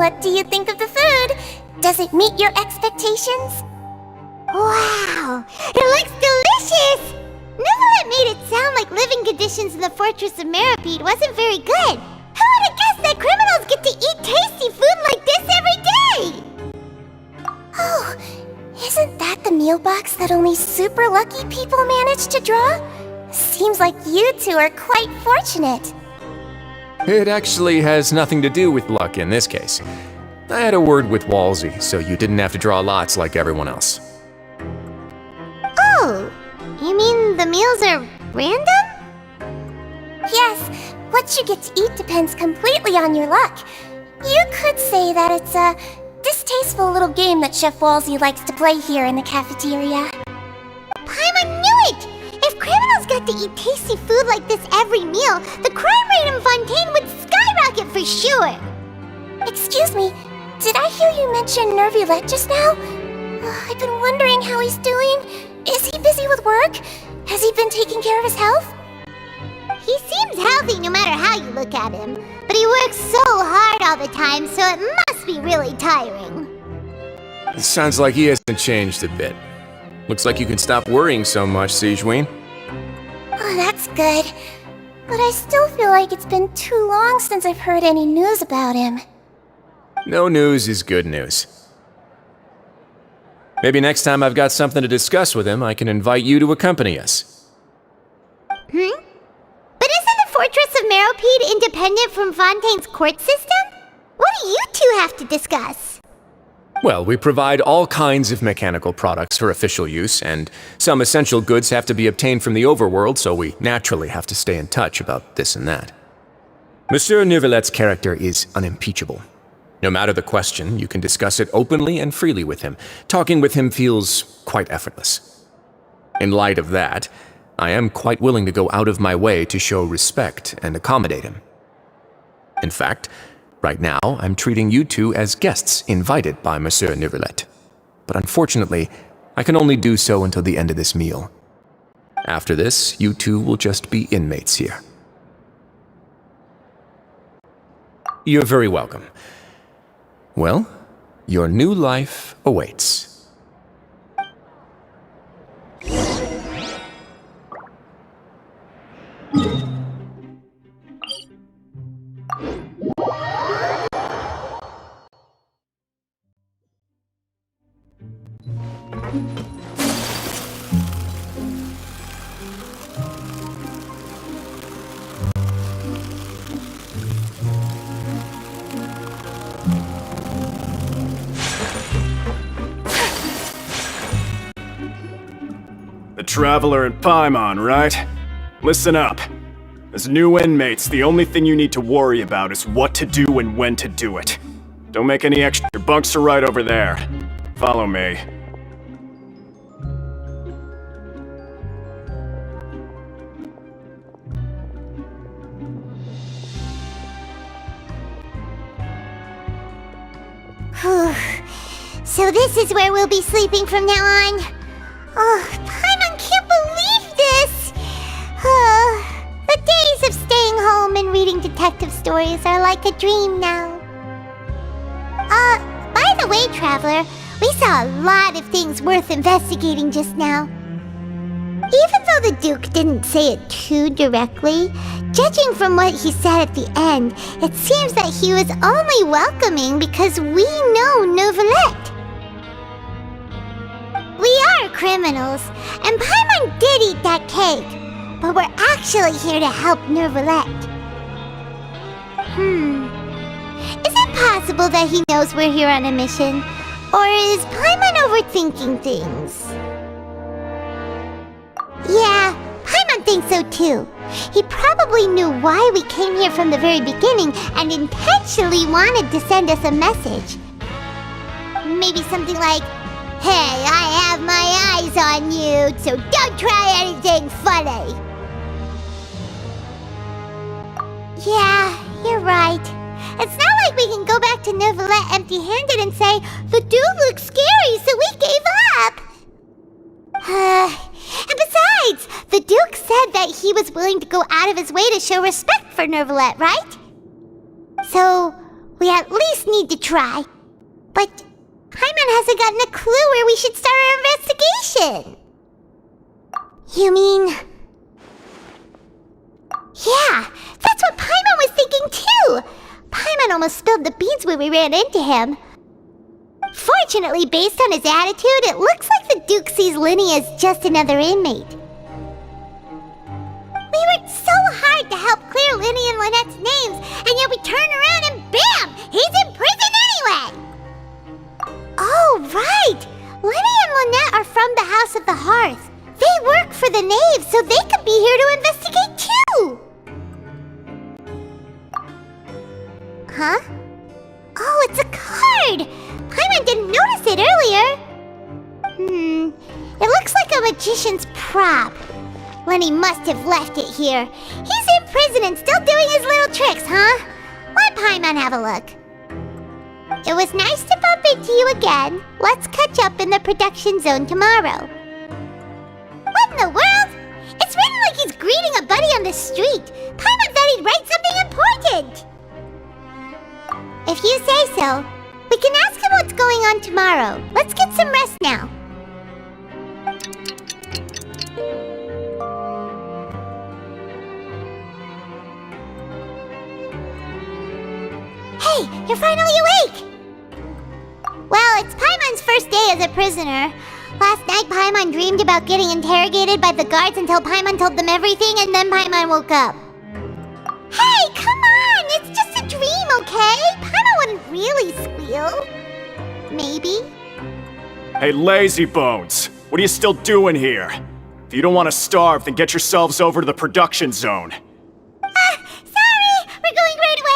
What do you think of the food? Does it meet your expectations? Wow, it looks delicious! Neverlet made it sound like living conditions in the Fortress of Meripede wasn't very good. Who would have guessed that criminals get to eat tasty food like this every day? Oh, isn't that the meal box that only super lucky people manage to draw? Seems like you two are quite fortunate. It actually has nothing to do with luck in this case. I had a word with Walsey, so you didn't have to draw lots like everyone else. Oh, you mean the meals are random? Yes, what you get to eat depends completely on your luck. You could say that it's a distasteful little game that Chef Walsey likes to play here in the cafeteria. Paimon knew it! If criminals got to eat tasty food like this every meal, the crime rate in Fontaine would skyrocket for sure! Excuse me, did I hear you mention Nervulette just now? I've been wondering how he's doing. Is he busy with work? Has he been taking care of his health? He seems healthy no matter how you look at him, but he works so hard all the time, so it must be really tiring. It sounds like he hasn't changed a bit. Looks like you can stop worrying so much, Sigewinne. Oh, that's good. But I still feel like it's been too long since I've heard any news about him. No news is good news. Maybe next time I've got something to discuss with him, I can invite you to accompany us. But isn't the Fortress of Meripede independent from Fontaine's court system? What do you two have to discuss? Well, we provide all kinds of mechanical products for official use, and some essential goods have to be obtained from the overworld, so we naturally have to stay in touch about this and that. Monsieur Nervulet's character is unimpeachable. No matter the question, you can discuss it openly and freely with him. Talking with him feels quite effortless. In light of that, I am quite willing to go out of my way to show respect and accommodate him. In fact, right now, I'm treating you two as guests invited by Monsieur Nervulet. But unfortunately, I can only do so until the end of this meal. After this, you two will just be inmates here. You're very welcome. Well, your new life awaits. The Traveler and Paimon, right? Listen up. As new inmates, the only thing you need to worry about is what to do and when to do it. Don't make any extra. Your bunks are right over there. Follow me. So this is where we'll be sleeping from now on. Oh, Paimon can't believe this! The days of staying home and reading detective stories are like a dream now. By the way, Traveler, we saw a lot of things worth investigating just now. Even though the Duke didn't say it too directly, judging from what he said at the end, it seems that he was only welcoming because we know Nervulet. We are criminals, and Paimon did eat that cake, but we're actually here to help Nervulet. Is it possible that he knows we're here on a mission? Or is Paimon overthinking things? Yeah, Paimon thinks so too. He probably knew why we came here from the very beginning and intentionally wanted to send us a message. Maybe something like, "Hey, I have my eyes on you, so don't try anything funny." Yeah, you're right. It's not like we can go back to Nervulet empty-handed and say, "The dude looks scary, so we gave up." And besides, the Duke said that he was willing to go out of his way to show respect for Nervulet, right? So, We at least need to try. But Paimon hasn't gotten a clue where we should start our investigation. You mean... Yeah, that's what Paimon was thinking too! Paimon almost spilled the beans when we ran into him. Fortunately, based on his attitude, it looks like the Duke sees Linny as just another inmate. We worked so hard to help clear Linny and Lynette's names, and yet we turn around and BAM! He's in prison anyway! Oh, right! Linny and Lynette are from the House of the Hearth. They work for the Knave, so they could be here to investigate too! Huh? Oh, it's a card! Paimon didn't notice it earlier! It looks like a magician's prop. Lenny must have left it here. He's in prison and still doing his little tricks, huh? Let Paimon have a look. It was nice to bump into you again. Let's catch up in the production zone tomorrow. What in the world? It's written like he's greeting a buddy on the street. Paimon thought he'd write something important. If you say so, we can ask him what's going on tomorrow. Let's get some rest now. Hey, you're finally awake! Well, it's Paimon's first day as a prisoner. Last night, Paimon dreamed about getting interrogated by the guards until Paimon told them everything, and then Paimon woke up. Hey, come on! It's just a dream, okay? Paimon wouldn't really squeal. Maybe. Hey, lazy bones! What are you still doing here? If you don't want to starve, then get yourselves over to the production zone. Sorry! We're going right away!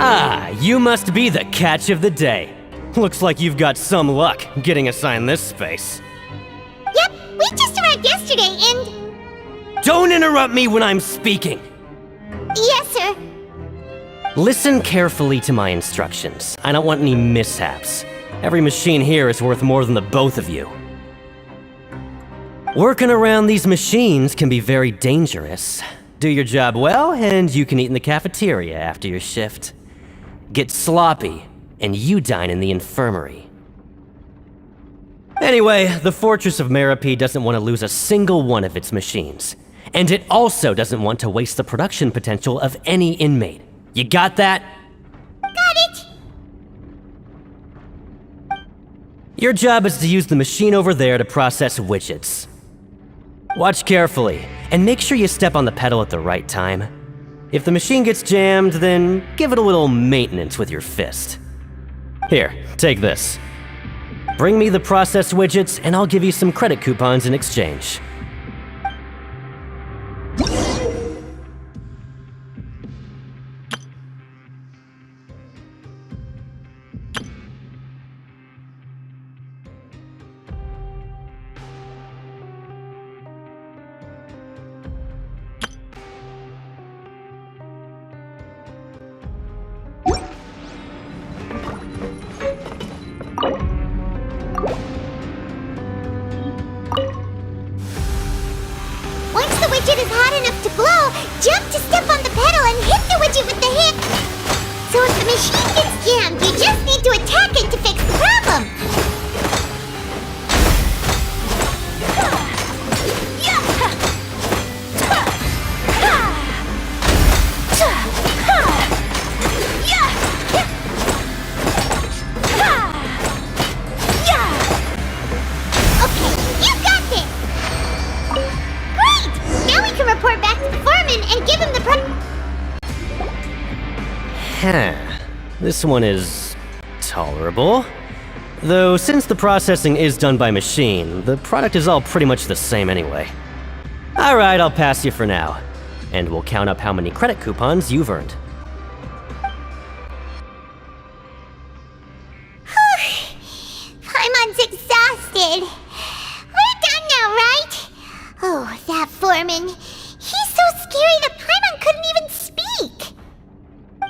Ah, you must be the catch of the day. Looks like you've got some luck getting assigned this space. Yep, we just arrived yesterday and... Don't interrupt me when I'm speaking! Yes, sir. Listen carefully to my instructions. I don't want any mishaps. Every machine here is worth more than the both of you. Working around these machines can be very dangerous. Do your job well, and you can eat in the cafeteria after your shift. Get sloppy, and you dine in the infirmary. Anyway, the Fortress of Merope doesn't want to lose a single one of its machines. And it also doesn't want to waste the production potential of any inmate. You got that? Got it! Your job is to use the machine over there to process widgets. Watch carefully, and make sure you step on the pedal at the right time. If the machine gets jammed, then give it a little maintenance with your fist. Here, take this. Bring me the processed widgets, and I'll give you some credit coupons in exchange. Once the widget is hot enough to blow, jump to step on the pedal and hit the widget with the hip. So if the machine gets jammed, you just need to attack it to fix the problem. Okay, you got this! Great! Now we can report back to the foreman and give him the This one is tolerable. Though since the processing is done by machine, the product is all pretty much the same anyway. Alright, I'll pass you for now. And we'll count up how many credit coupons you've earned. Paimon's exhausted. We're done now, right? Oh, that foreman. He's so scary that Paimon couldn't even speak.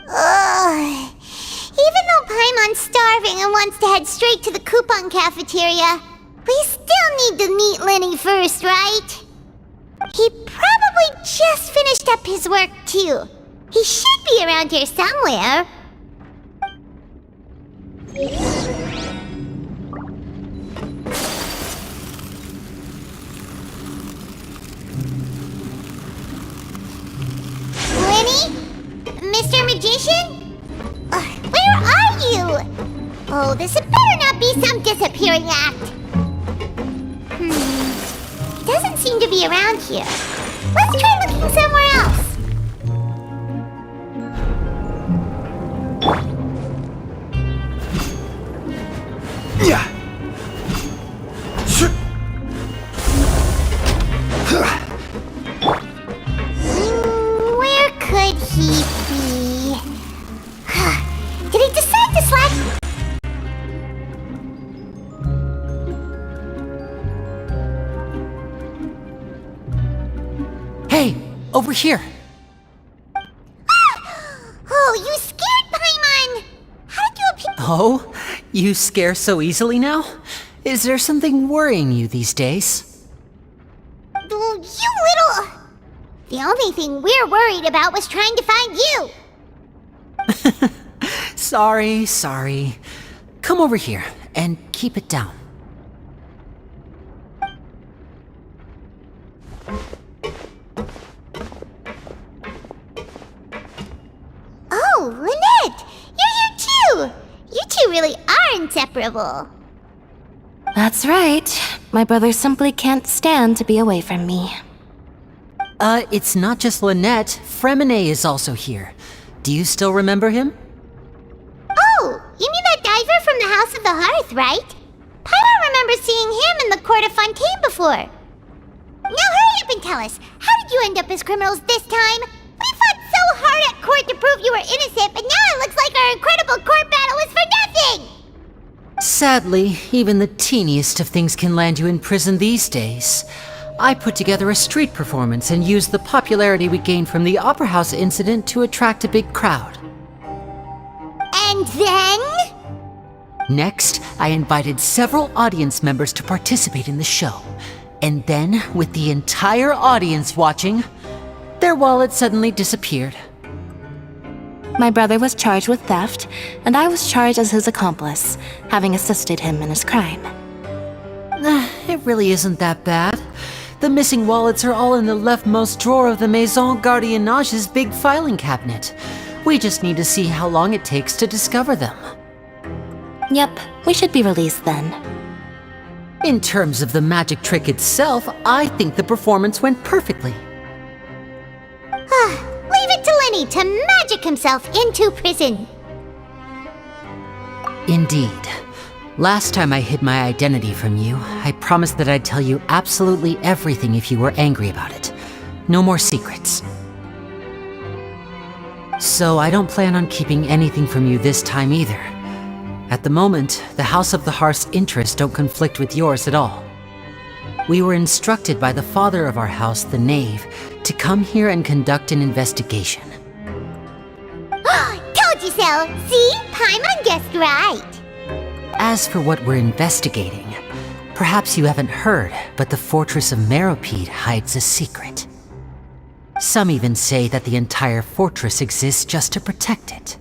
Ugh. Even though Paimon's starving and wants to head straight to the coupon cafeteria, we still need to meet Lenny first, right? He probably just finished up his work, too. He should be around here somewhere. Lenny? Mr. Magician? Where are you? Oh, this had better not be some disappearing act. He doesn't seem to be around here. Let's try looking somewhere else. Where could he be? Did he decide to slack? Hey, over here. Oh, you scared Paimon! How did you appear? Oh, you scare so easily now? Is there something worrying you these days? You little... The only thing we're worried about was trying to find you. Sorry. Come over here and keep it down. Oh, Lynette! You're here too! You two really are inseparable. That's right. My brother simply can't stand to be away from me. It's not just Lynette. Fremine is also here. Do you still remember him? Oh, you mean that diver from the House of the Hearth, right? Paimon remembers seeing him in the Court of Fontaine before. Now hurry up and tell us, how did you end up as criminals this time? We fought so hard at court to prove you were innocent, but now it looks like our incredible court battle was for nothing! Sadly, even the teeniest of things can land you in prison these days. I put together a street performance and used the popularity we gained from the Opera House incident to attract a big crowd. And then? Next, I invited several audience members to participate in the show. And then, with the entire audience watching, their wallet suddenly disappeared. My brother was charged with theft, and I was charged as his accomplice, having assisted him in his crime. It really isn't that bad. The missing wallets are all in the leftmost drawer of the Maison Gardiennage's big filing cabinet. We just need to see how long it takes to discover them. Yep, we should be released then. In terms of the magic trick itself, I think the performance went perfectly. Leave it to Lenny to magic himself into prison. Indeed. Last time I hid my identity from you, I promised that I'd tell you absolutely everything if you were angry about it. No more secrets. So I don't plan on keeping anything from you this time either. At the moment, the House of the Hearth's interests don't conflict with yours at all. We were instructed by the father of our house, the Knave, to come here and conduct an investigation. Told you so! See? Paimon guessed right. As for what we're investigating, perhaps you haven't heard, but the fortress of Meropide hides a secret. Some even say that the entire fortress exists just to protect it.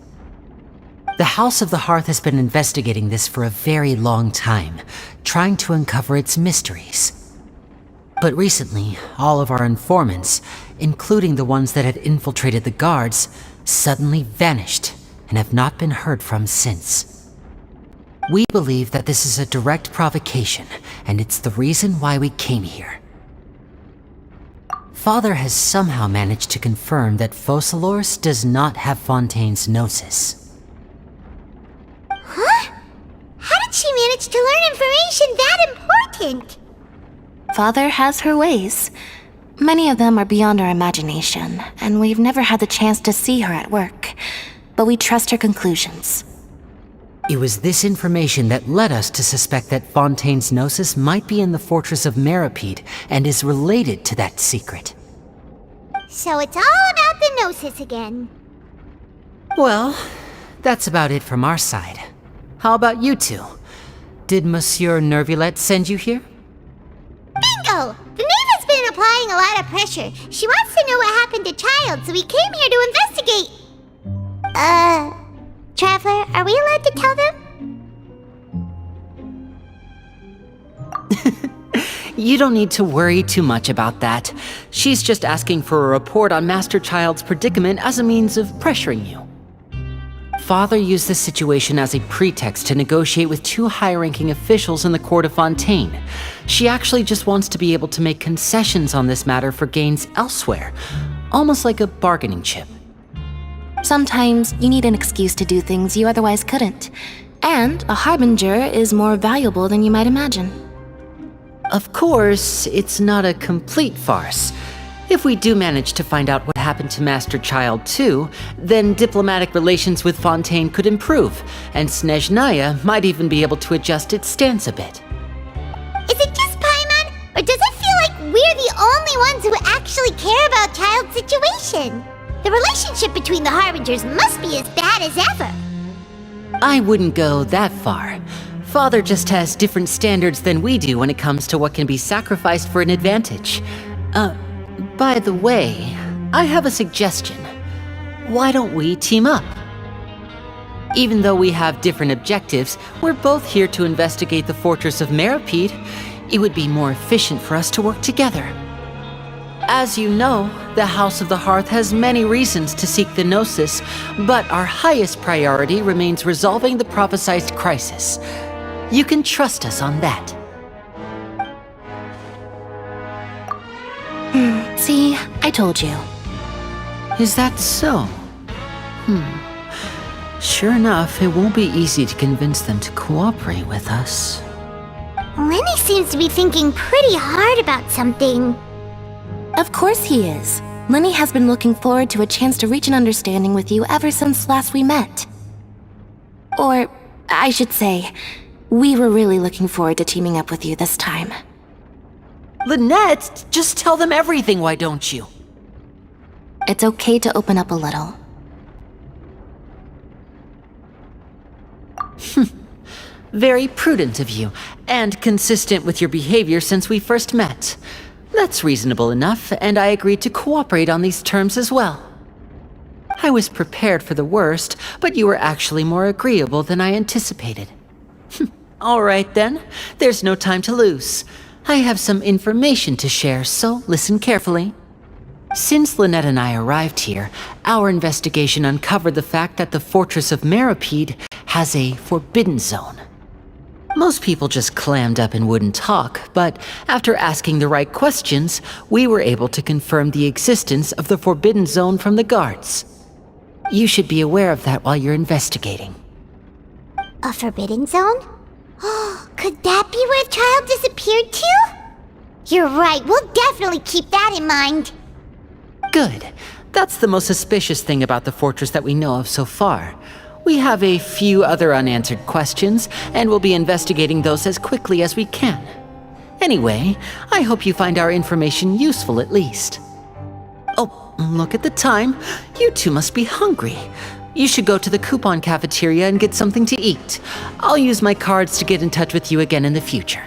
The House of the Hearth has been investigating this for a very long time, trying to uncover its mysteries. But recently, all of our informants, including the ones that had infiltrated the guards, suddenly vanished and have not been heard from since. We believe that this is a direct provocation, and it's the reason why we came here. Father has somehow managed to confirm that Focalors does not have Fontaine's Gnosis. Huh? How did she manage to learn information that important? Father has her ways. Many of them are beyond our imagination, and we've never had the chance to see her at work. But we trust her conclusions. It was this information that led us to suspect that Fontaine's Gnosis might be in the fortress of Meropide and is related to that secret. So it's all about the Gnosis again. Well, that's about it from our side. How about you two? Did Monsieur Nervulette send you here? Bingo! The Knave has been applying a lot of pressure. She wants to know what happened to Child, so we came here to investigate. Traveler, are we allowed to tell them? You don't need to worry too much about that. She's just asking for a report on Master Child's predicament as a means of pressuring you. Father used this situation as a pretext to negotiate with two high-ranking officials in the court of Fontaine. She actually just wants to be able to make concessions on this matter for gains elsewhere, almost like a bargaining chip. Sometimes you need an excuse to do things you otherwise couldn't. And a harbinger is more valuable than you might imagine. Of course, it's not a complete farce. If we do manage to find out what happened to Master Child too, then diplomatic relations with Fontaine could improve, and Snezhnaya might even be able to adjust its stance a bit. Is it just Paimon, or does it feel like we're the only ones who actually care about Child's situation? The relationship between the Harbingers must be as bad as ever. I wouldn't go that far. Father just has different standards than we do when it comes to what can be sacrificed for an advantage. By the way, I have a suggestion. Why don't we team up? Even though we have different objectives, we're both here to investigate the fortress of Meropide. It would be more efficient for us to work together. As you know, the House of the Hearth has many reasons to seek the Gnosis, but our highest priority remains resolving the prophesized crisis. You can trust us on that. See, I told you. Is that so? Sure enough, it won't be easy to convince them to cooperate with us. Lenny seems to be thinking pretty hard about something. Of course he is. Lenny has been looking forward to a chance to reach an understanding with you ever since last we met. Or, I should say, we were really looking forward to teaming up with you this time. Lynette, just tell them everything, why don't you? It's okay to open up a little. Very prudent of you, and consistent with your behavior since we first met. That's reasonable enough, and I agreed to cooperate on these terms as well. I was prepared for the worst, but you were actually more agreeable than I anticipated. All right then, there's no time to lose. I have some information to share, so listen carefully. Since Lynette and I arrived here, our investigation uncovered the fact that the fortress of Meropide has a forbidden zone. Most people just clammed up and wouldn't talk, but after asking the right questions, we were able to confirm the existence of the forbidden zone from the guards. You should be aware of that while you're investigating. A forbidden zone? Could that be where the child disappeared to? You're right, we'll definitely keep that in mind. Good. That's the most suspicious thing about the fortress that we know of so far. We have a few other unanswered questions, and we'll be investigating those as quickly as we can. Anyway, I hope you find our information useful at least. Oh, look at the time. You two must be hungry. You should go to the coupon cafeteria and get something to eat. I'll use my cards to get in touch with you again in the future.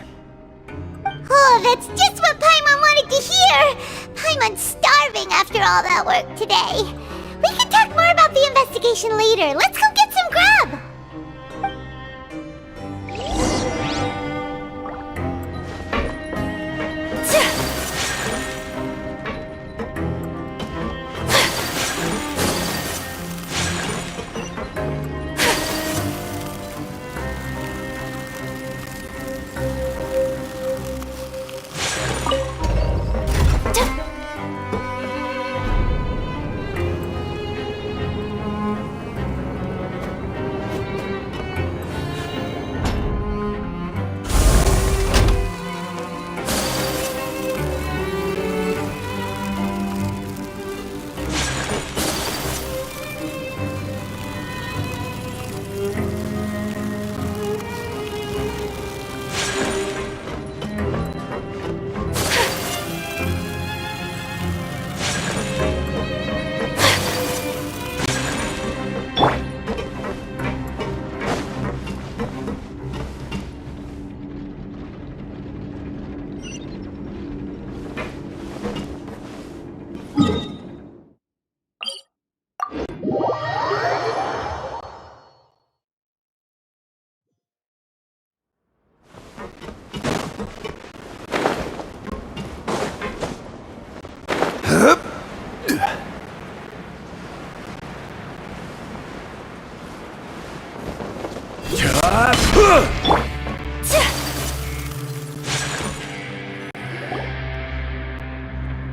Oh, that's just what Paimon wanted to hear! Paimon's starving after all that work today. We can talk more about the investigation later. Let's go get some grub!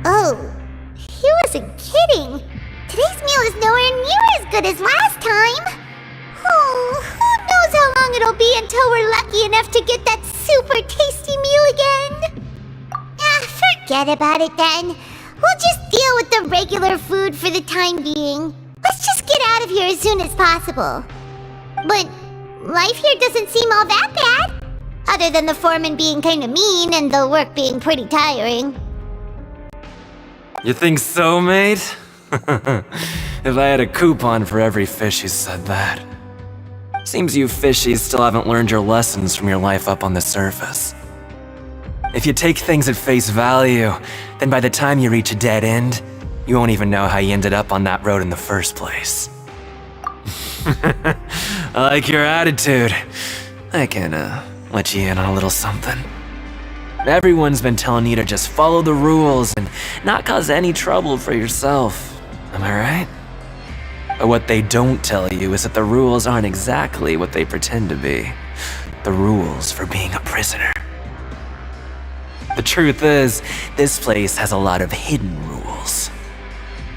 Oh, he wasn't kidding. Today's meal is nowhere near as good as last time. Oh, who knows how long it'll be until we're lucky enough to get that super tasty meal again. Forget about it then. We'll just deal with the regular food for the time being. Let's just get out of here as soon as possible. But life here doesn't seem all that bad. Other than the foreman being kinda mean and the work being pretty tiring. You think so, mate? If I had a coupon for every fish who said that. Seems you fishies still haven't learned your lessons from your life up on the surface. If you take things at face value, then by the time you reach a dead end, you won't even know how you ended up on that road in the first place. I like your attitude. I can, let you in on a little something. Everyone's been telling you to just follow the rules and not cause any trouble for yourself. Am I right? But what they don't tell you is that the rules aren't exactly what they pretend to be. The rules for being a prisoner. The truth is, this place has a lot of hidden rules.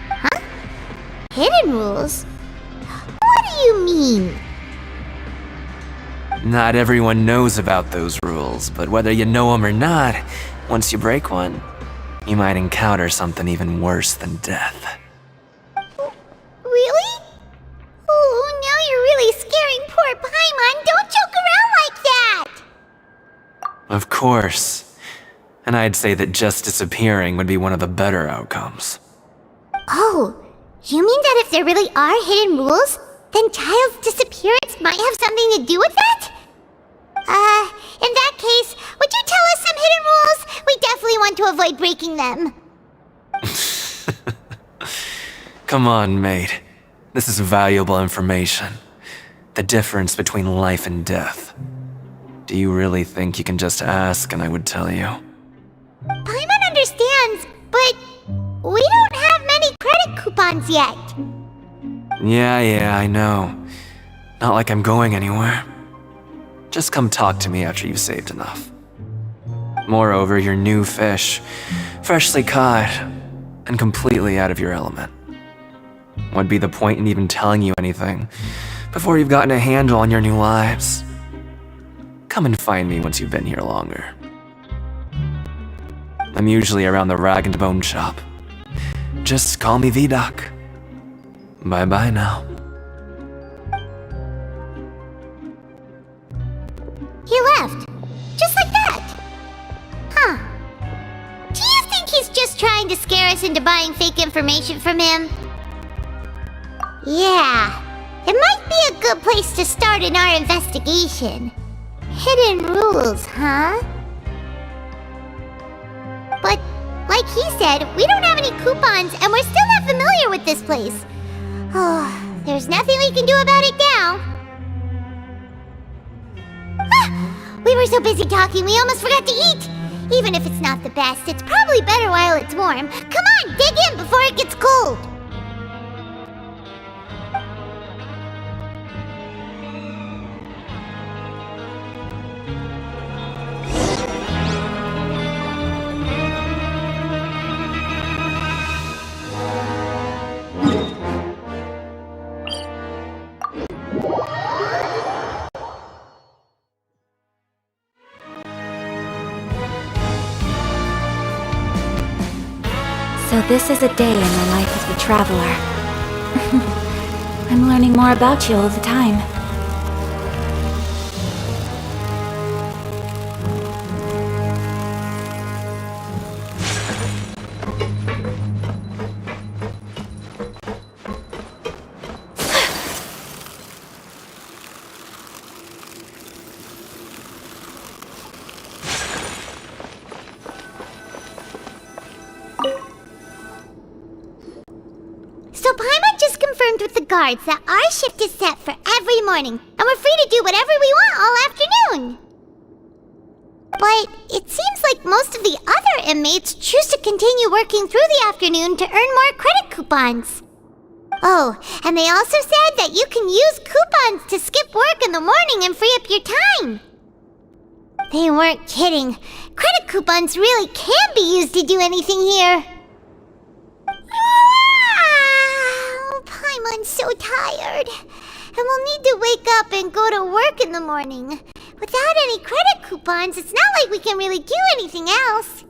Huh? Hidden rules? What do you mean? Not everyone knows about those rules, but whether you know them or not, once you break one, you might encounter something even worse than death. Really? Oh, now you're really scaring poor Paimon. Don't joke around like that! Of course. And I'd say that just disappearing would be one of the better outcomes. Oh, you mean that if there really are hidden rules, then Child's disappearance might have something to do with that? In that case, would you tell us some hidden rules? We definitely want to avoid breaking them. Come on, mate. This is valuable information. The difference between life and death. Do you really think you can just ask and I would tell you? Paimon understands, but we don't have many credit coupons yet. Yeah, I know. Not like I'm going anywhere. Just come talk to me after you've saved enough. Moreover, you're new fish, freshly caught, and completely out of your element. What'd be the point in even telling you anything before you've gotten a handle on your new lives? come and find me once you've been here longer. I'm usually around the rag and bone shop. Just call me V-Doc. Bye-bye now. He left. Just like that. Huh. Do you think he's just trying to scare us into buying fake information from him? Yeah. It might be a good place to start in our investigation. Hidden rules, huh? But, like he said, we don't have any coupons and we're still not familiar with this place. Oh, there's nothing we can do about it now. We were so busy talking, we almost forgot to eat! Even if it's not the best, it's probably better while it's warm. Come on, dig in before it gets cold! So this is a day in the life of the traveler. I'm learning more about you all the time. So Paimon just confirmed with the guards that our shift is set for every morning, and we're free to do whatever we want all afternoon. But it seems like most of the other inmates choose to continue working through the afternoon to earn more credit coupons. Oh, and they also said that you can use coupons to skip work in the morning and free up your time. They weren't kidding. Credit coupons really can be used to do anything here. Paimon's so tired. And we'll need to wake up and go to work in the morning. Without any credit coupons, it's not like we can really do anything else.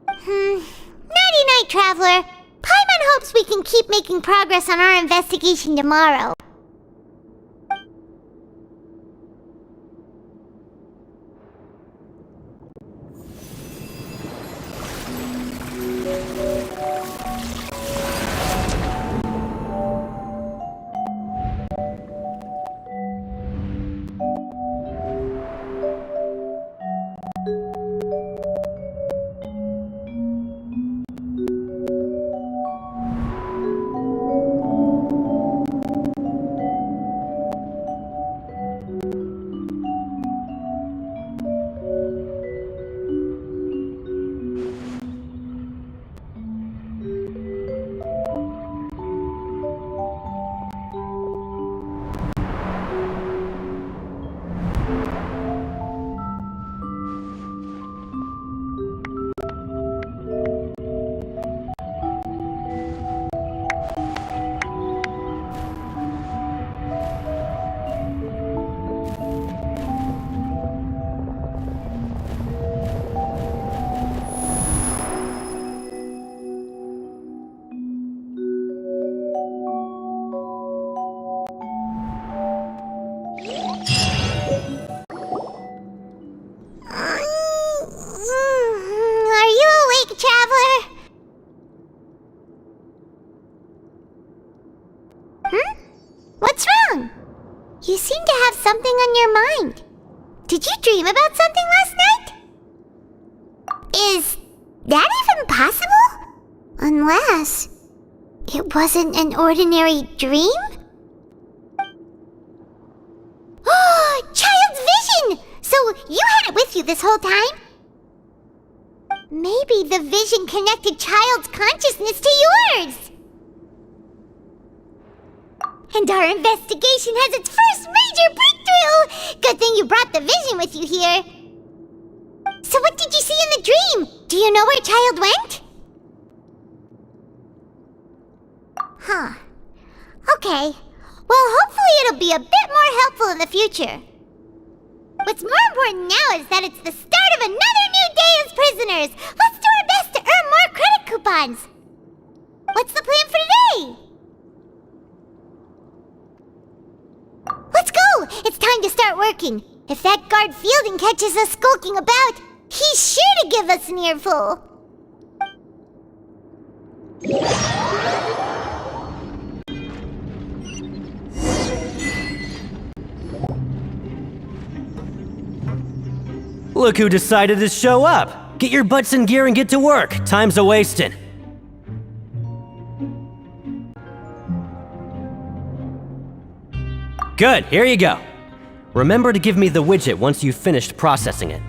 Nighty-night, Traveler. Paimon hopes we can keep making progress on our investigation tomorrow. What's wrong? You seem to have something on your mind. Did you dream about something last night? Is that even possible? Unless it wasn't an ordinary dream? Oh, Child's vision! So you had it with you this whole time? Maybe the vision connected Child's consciousness to yours. And our investigation has its first major breakthrough! Good thing you brought the vision with you here. So what did you see in the dream? Do you know where Child went? Huh. Okay. Well, hopefully it'll be a bit more helpful in the future. What's more important now is that it's the start of another new day as prisoners. Let's do our best to earn more credit coupons. What's the plan for today? Let's go! It's time to start working. If that guard Fielding catches us skulking about, he's sure to give us an earful. Look who decided to show up! Get your butts in gear and get to work. Time's a-wasting. Good, here you go. Remember to give me the widget once you've finished processing it.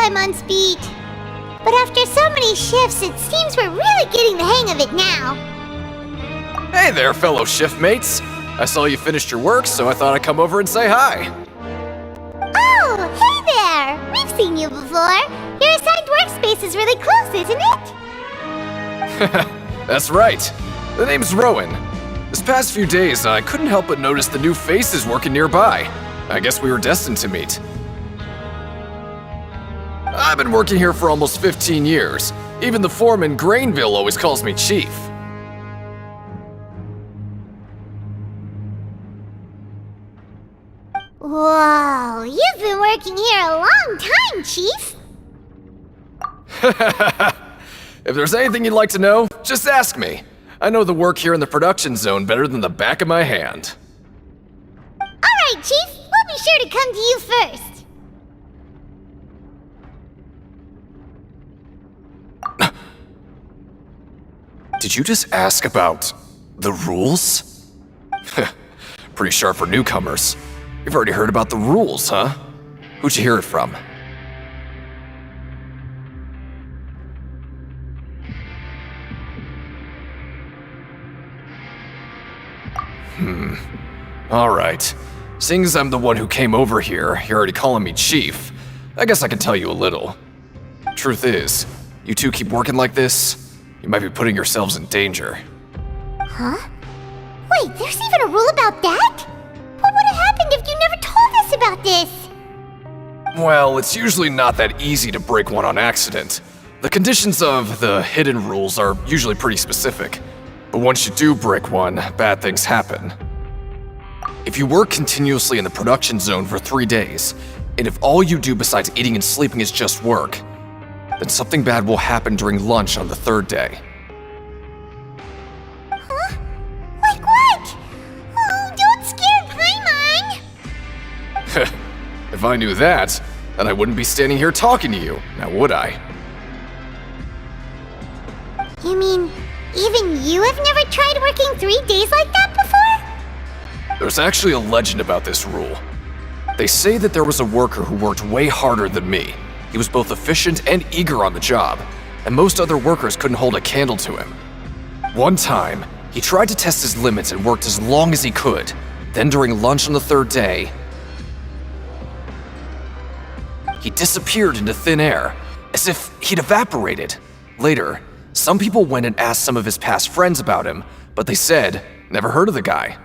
I'm on speed. But after so many shifts, it seems we're really getting the hang of it now. Hey there, fellow shift mates. I saw you finished your work, so I thought I'd come over and say hi. Oh, hey there! We've seen you before. Your assigned workspace is really close, isn't it? That's right. The name's Rowan. This past few days, I couldn't help but notice the new faces working nearby. I guess we were destined to meet. I've been working here for almost 15 years. Even the foreman, Grainville, always calls me Chief. Whoa, you've been working here a long time, Chief. If there's anything you'd like to know, just ask me. I know the work here in the production zone better than the back of my hand. Alright, Chief, we'll be sure to come to you first. Did you just ask about the rules? Pretty sharp for newcomers. You've already heard about the rules, huh? Who'd you hear it from? Alright. Seeing as I'm the one who came over here, you're already calling me Chief. I guess I can tell you a little. Truth is, you two keep working like this, you might be putting yourselves in danger. Huh? Wait, there's even a rule about that? What would have happened if you never told us about this? Well, it's usually not that easy to break one on accident. The conditions of the hidden rules are usually pretty specific. But once you do break one, bad things happen. If you work continuously in the production zone for 3 days, and if all you do besides eating and sleeping is just work, then something bad will happen during lunch on the 3rd day. Huh? Like what? Oh, don't scare Paimon! If I knew that, then I wouldn't be standing here talking to you, now would I? You mean, even you have never tried working 3 days like that before? There's actually a legend about this rule. They say that there was a worker who worked way harder than me. He was both efficient and eager on the job, and most other workers couldn't hold a candle to him. One time, he tried to test his limits and worked as long as he could. Then during lunch on the 3rd day, he disappeared into thin air, as if he'd evaporated. Later, some people went and asked some of his past friends about him, but they said, never heard of the guy.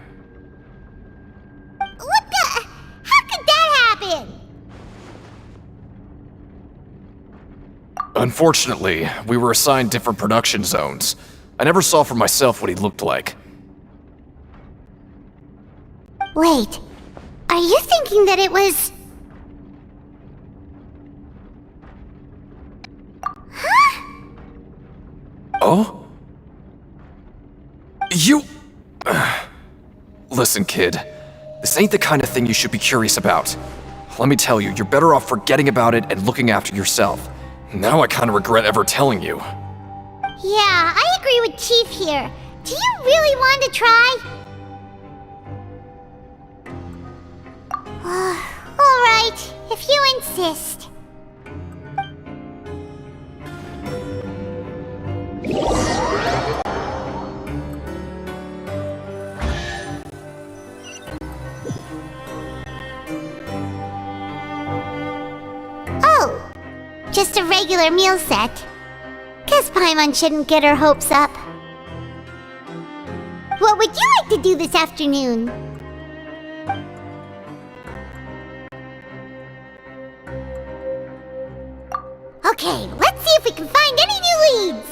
What the? How could that happen? Unfortunately, we were assigned different production zones. I never saw for myself what he looked like. Wait, are you thinking that it was Oh? You... Listen, kid. This ain't the kind of thing you should be curious about. Let me tell you, you're better off forgetting about it and looking after yourself. Now I kind of regret ever telling you. Yeah, I agree with Chief here. Do you really want to try? Alright, if you insist. Oh, just a regular meal set. Guess Paimon shouldn't get her hopes up. What would you like to do this afternoon? Okay, let's see if we can find any new leads.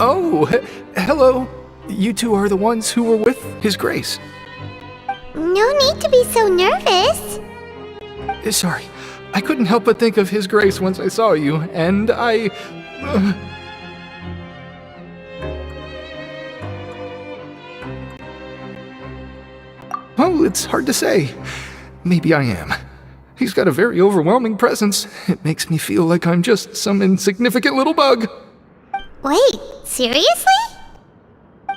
Oh, hello. You two are the ones who were with His Grace. No need to be so nervous. Sorry, I couldn't help but think of His Grace once I saw you, and I... Oh, it's hard to say. Maybe I am. He's got a very overwhelming presence. It makes me feel like I'm just some insignificant little bug. Wait, seriously?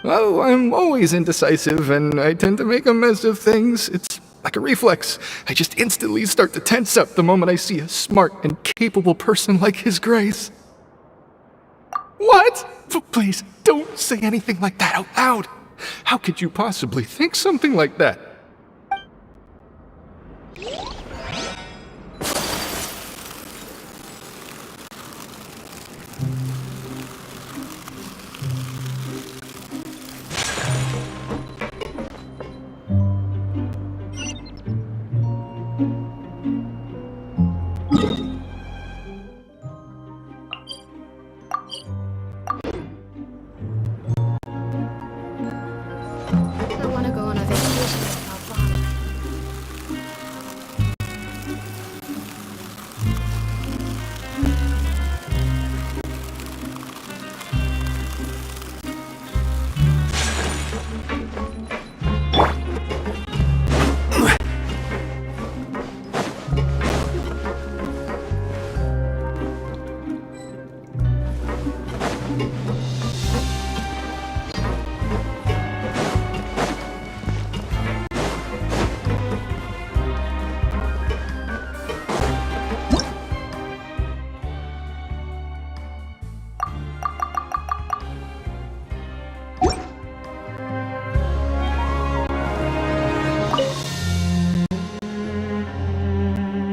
Oh, I'm always indecisive, and I tend to make a mess of things. It's like a reflex. I just instantly start to tense up the moment I see a smart and capable person like His Grace. What? Please, don't say anything like that out loud. How could you possibly think something like that? I want to go on a vacation with my father.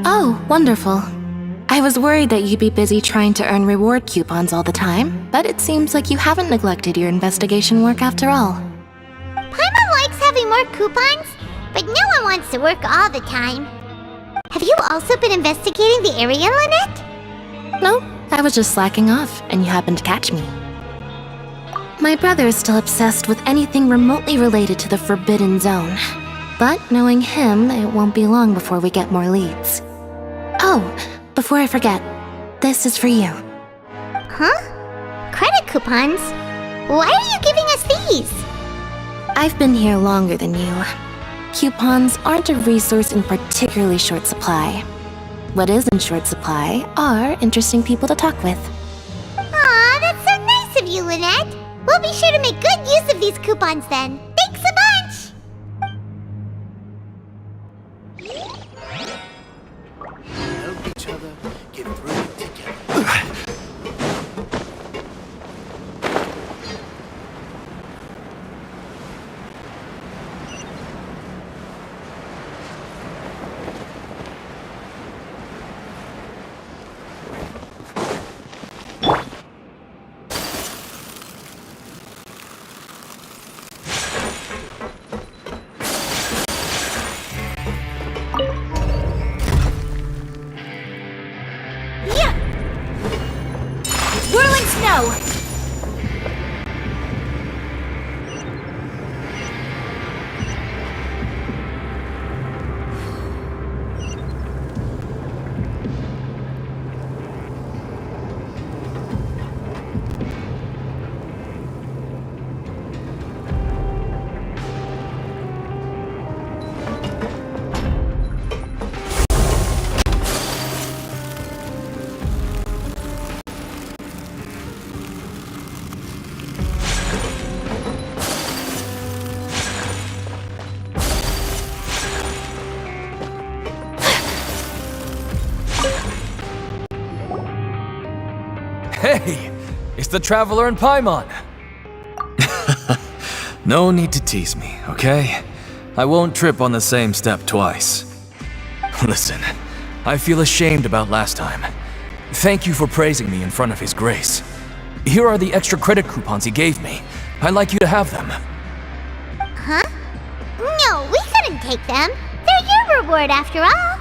Oh, wonderful. I was worried that you'd be busy trying to earn reward coupons all the time, but it seems like you haven't neglected your investigation work after all. Paimon likes having more coupons, but no one wants to work all the time. Have you also been investigating the area, Lynette? No, I was just slacking off, and you happened to catch me. My brother is still obsessed with anything remotely related to the Forbidden Zone. But knowing him, it won't be long before we get more leads. Oh, before I forget, this is for you. Huh? Credit coupons? Why are you giving us these? I've been here longer than you. Coupons aren't a resource in particularly short supply. What is in short supply are interesting people to talk with. Aw, that's so nice of you, Lynette. We'll be sure to make good use of these coupons then. Thanks a bunch! Help each other get through it together. the Traveler and Paimon! No need to tease me, okay? I won't trip on the same step twice. Listen, I feel ashamed about last time. Thank you for praising me in front of His Grace. Here are the extra credit coupons he gave me. I'd like you to have them. Huh? No, we couldn't take them. They're your reward after all.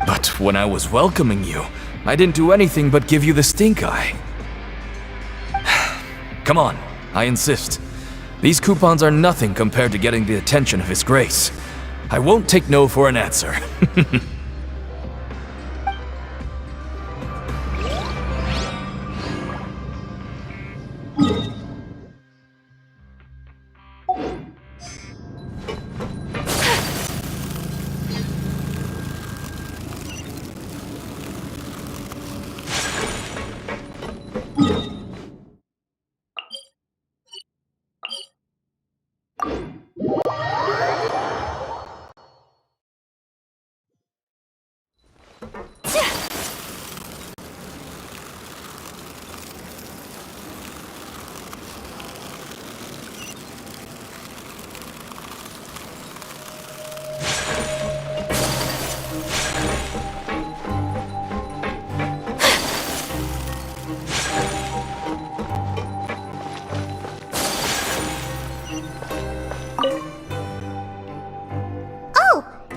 But when I was welcoming you, I didn't do anything but give you the stink eye. Come on, I insist. These coupons are nothing compared to getting the attention of His Grace. I won't take no for an answer.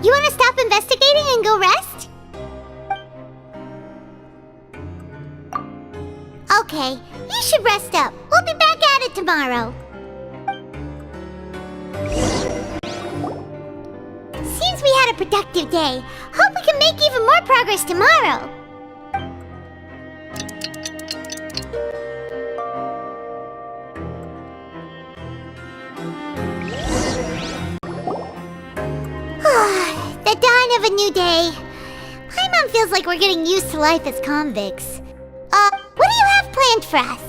You want to stop investigating and go rest? Okay, you should rest up. We'll be back at it tomorrow. Seems we had a productive day. Hope we can make even more progress tomorrow. The dawn of a new day. Paimon feels like we're getting used to life as convicts. What do you have planned for us?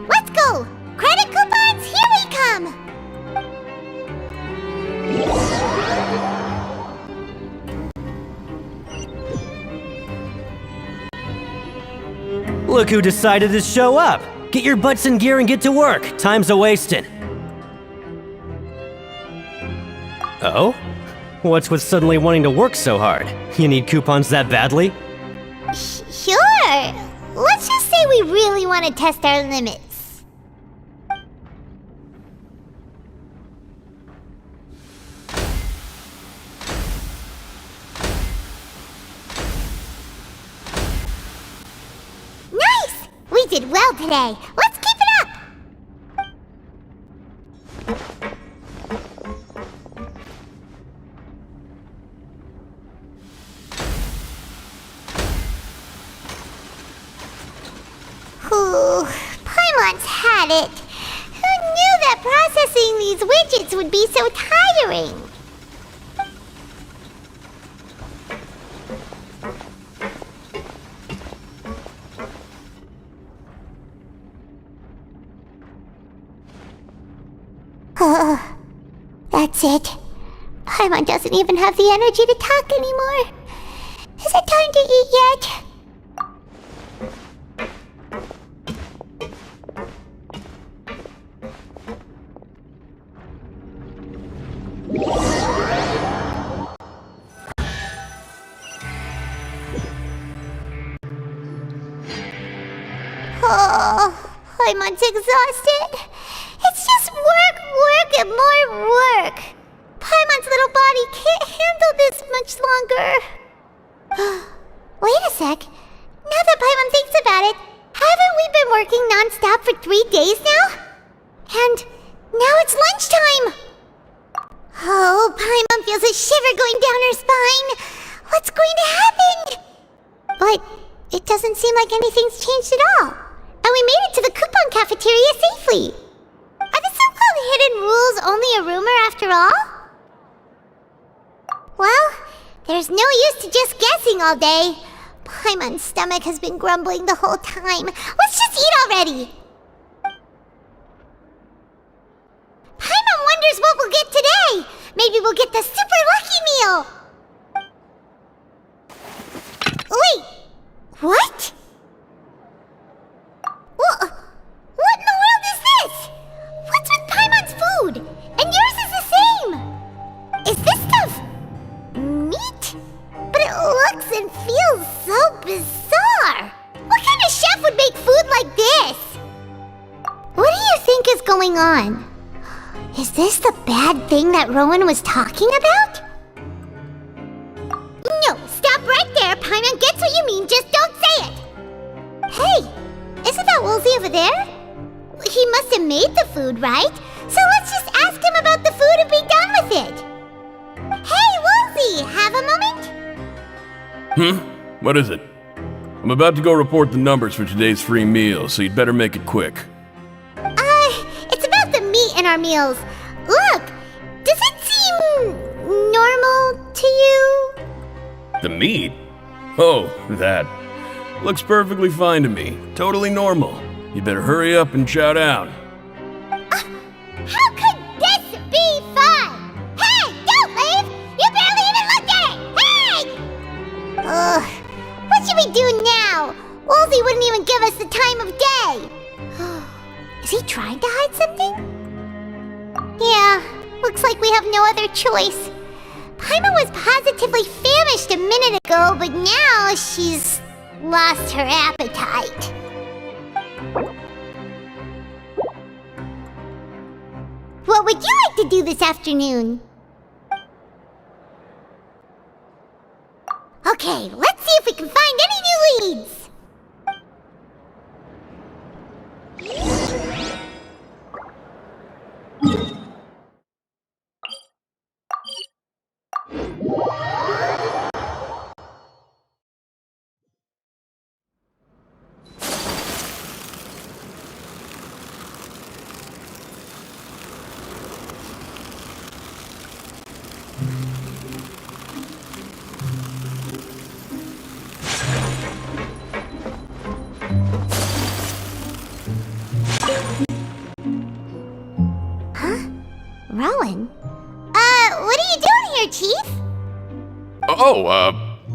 Let's go! Credit coupons, here we come! Look who decided to show up! Get your butts in gear and get to work! Time's a-wasting! Oh? What's with suddenly wanting to work so hard? You need coupons that badly? Sure! Let's just say we really want to test our limits. Nice! We did well today. Let's keep it up! Ooh, Paimon's had it. Who knew that processing these widgets would be so tiring? That's it. Paimon doesn't even have the energy to talk anymore. Is it time to eat yet? Oh, Paimon's exhausted. It's just work, and more work. Paimon's little body can't handle this much longer. Wait a sec. Now that Paimon thinks about it, haven't we been working non-stop for 3 days now? And now it's lunchtime. Oh, Paimon feels a shiver going down her spine. What's going to happen? But it doesn't seem like anything's changed at all. And we made it to the coupon cafeteria safely. Are the so-called hidden rules only a rumor after all? Well, there's no use to just guessing all day. Paimon's stomach has been grumbling the whole time. Let's just eat already. Paimon wonders what we'll get today. Maybe bizarre! What kind of chef would make food like this? What do you think is going on? Is this the bad thing that Rowan was talking about? No, stop right there, Paimon gets what you mean, just don't say it! Hey, isn't that Woolsey over there? He must have made the food, right? So let's just ask him about the food and be done with it! Hey, Woolsey, have a moment? What is it? I'm about to go report the numbers for today's free meal, so you'd better make it quick. It's about the meat in our meals. Look, does it seem normal to you? The meat? Oh, that. Looks perfectly fine to me. Totally normal. You better hurry up and chow down. How could this be fun? Hey, don't leave! You barely even looked at it! Hey! Ugh, what should we do now? Woolsey wouldn't even give us the time of day. Is he trying to hide something? Yeah, looks like we have no other choice. Paimon was positively famished a minute ago, but now she's lost her appetite. What would you like to do this afternoon? Okay, let's see if we can find any new leads. Rowan? What are you doing here, Chief?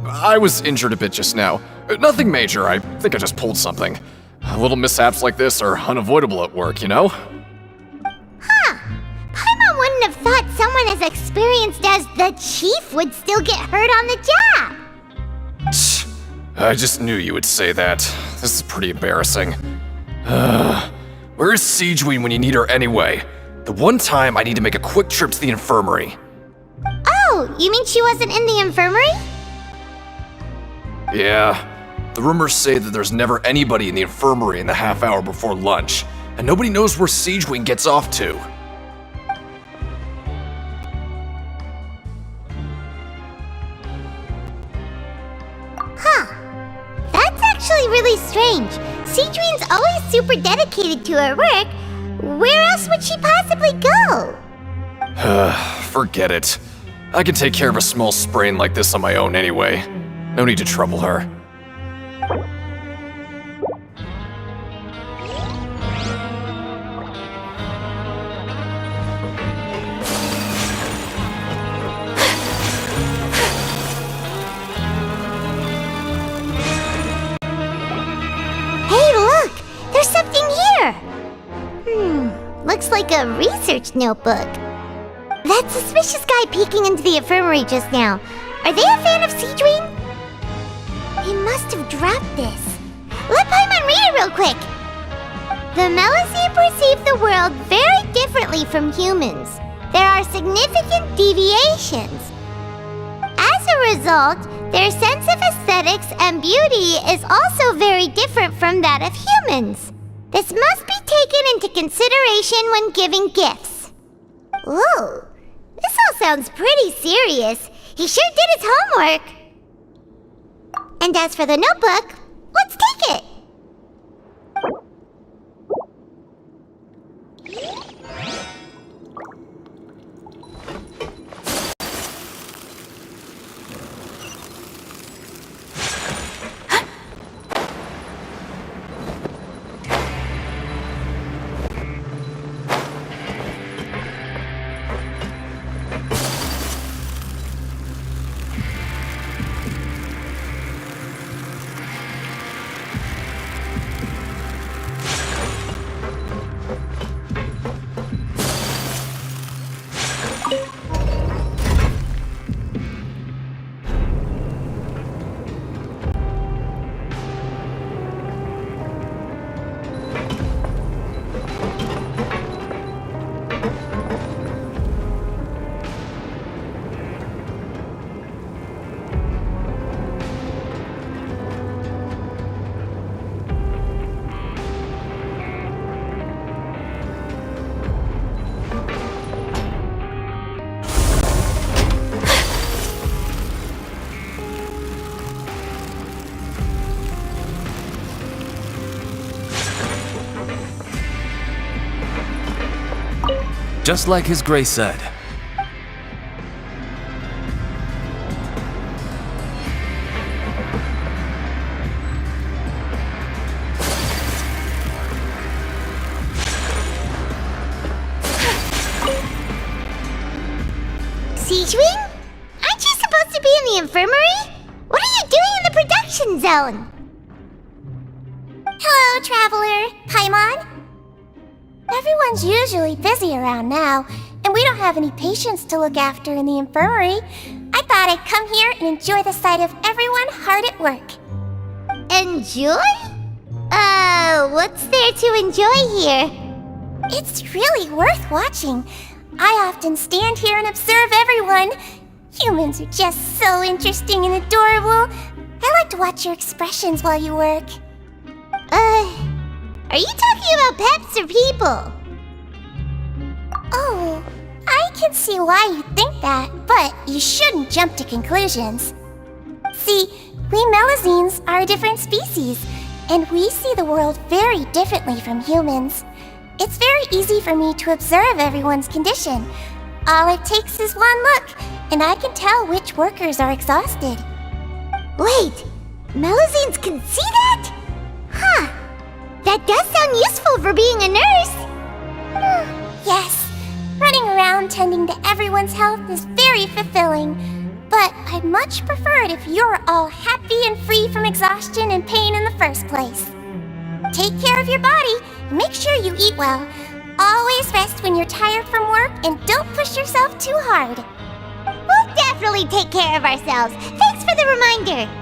I was injured a bit just now. Nothing major, I think I just pulled something. Little mishaps like this are unavoidable at work, you know? Huh. Paimon wouldn't have thought someone as experienced as the Chief would still get hurt on the job. I just knew you would say that. This is pretty embarrassing. Where's Siegeween when you need her anyway? The one time I need to make a quick trip to the infirmary. Oh, you mean she wasn't in the infirmary? Yeah. The rumors say that there's never anybody in the infirmary in the half hour before lunch, and nobody knows where Siegeween gets off to. Huh. That's actually really strange. Siegeween's always super dedicated to her work. Where else would she possibly go? Forget it. I can take care of a small sprain like this on my own anyway. No need to trouble her. Hey, look! There's something here! Looks like a research notebook. That suspicious guy peeking into the infirmary just now. Are they a fan of Siegeween? He must have dropped this. Let Paimon read it real quick. The Melusine perceive the world very differently from humans. There are significant deviations. As a result, their sense of aesthetics and beauty is also very different from that of humans. This must be taken into consideration when giving gifts. Ooh, this all sounds pretty serious. He sure did his homework. And as for the notebook, let's take it. Just like His Grace said. Siegewing? Aren't you supposed to be in the infirmary? What are you doing in the production zone? Hello, Traveler. Paimon? Everyone's usually busy around now, and we don't have any patients to look after in the infirmary. I thought I'd come here and enjoy the sight of everyone hard at work. Enjoy? What's there to enjoy here? It's really worth watching. I often stand here and observe everyone. Humans are just so interesting and adorable. I like to watch your expressions while you work. Are you talking about pets or people? Oh, I can see why you think that, but you shouldn't jump to conclusions. See, we Melazines are a different species, and we see the world very differently from humans. It's very easy for me to observe everyone's condition. All it takes is one look, and I can tell which workers are exhausted. Wait, Melazines can see that? Huh. That does sound useful for being a nurse. Yes, running around tending to everyone's health is very fulfilling. But I'd much prefer it if you're all happy and free from exhaustion and pain in the first place. Take care of your body and make sure you eat well. Always rest when you're tired from work and don't push yourself too hard. We'll definitely take care of ourselves. Thanks for the reminder.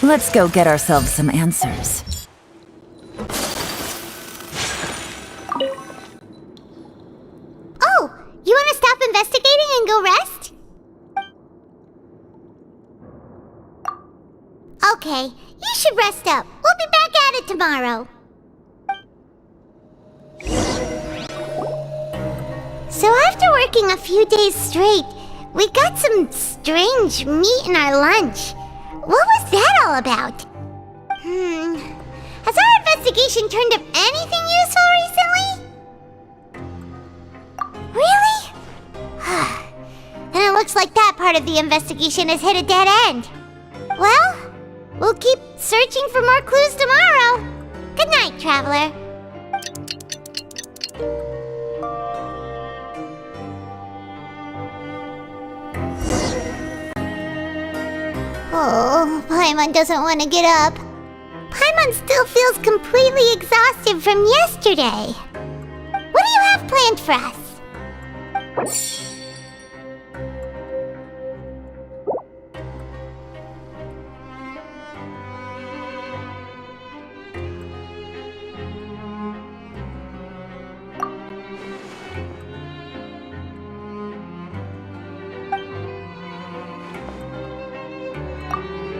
Let's go get ourselves some answers. Oh, you want to stop investigating and go rest? Okay, you should rest up. We'll be back at it tomorrow. So after working a few days straight, we got some strange meat in our lunch. What was that all about? Has our investigation turned up anything useful recently? Really? Then it looks like that part of the investigation has hit a dead end. Well, we'll keep searching for more clues tomorrow. Good night, Traveler. Oh, Paimon doesn't want to get up. Paimon still feels completely exhausted from yesterday. What do you have planned for us?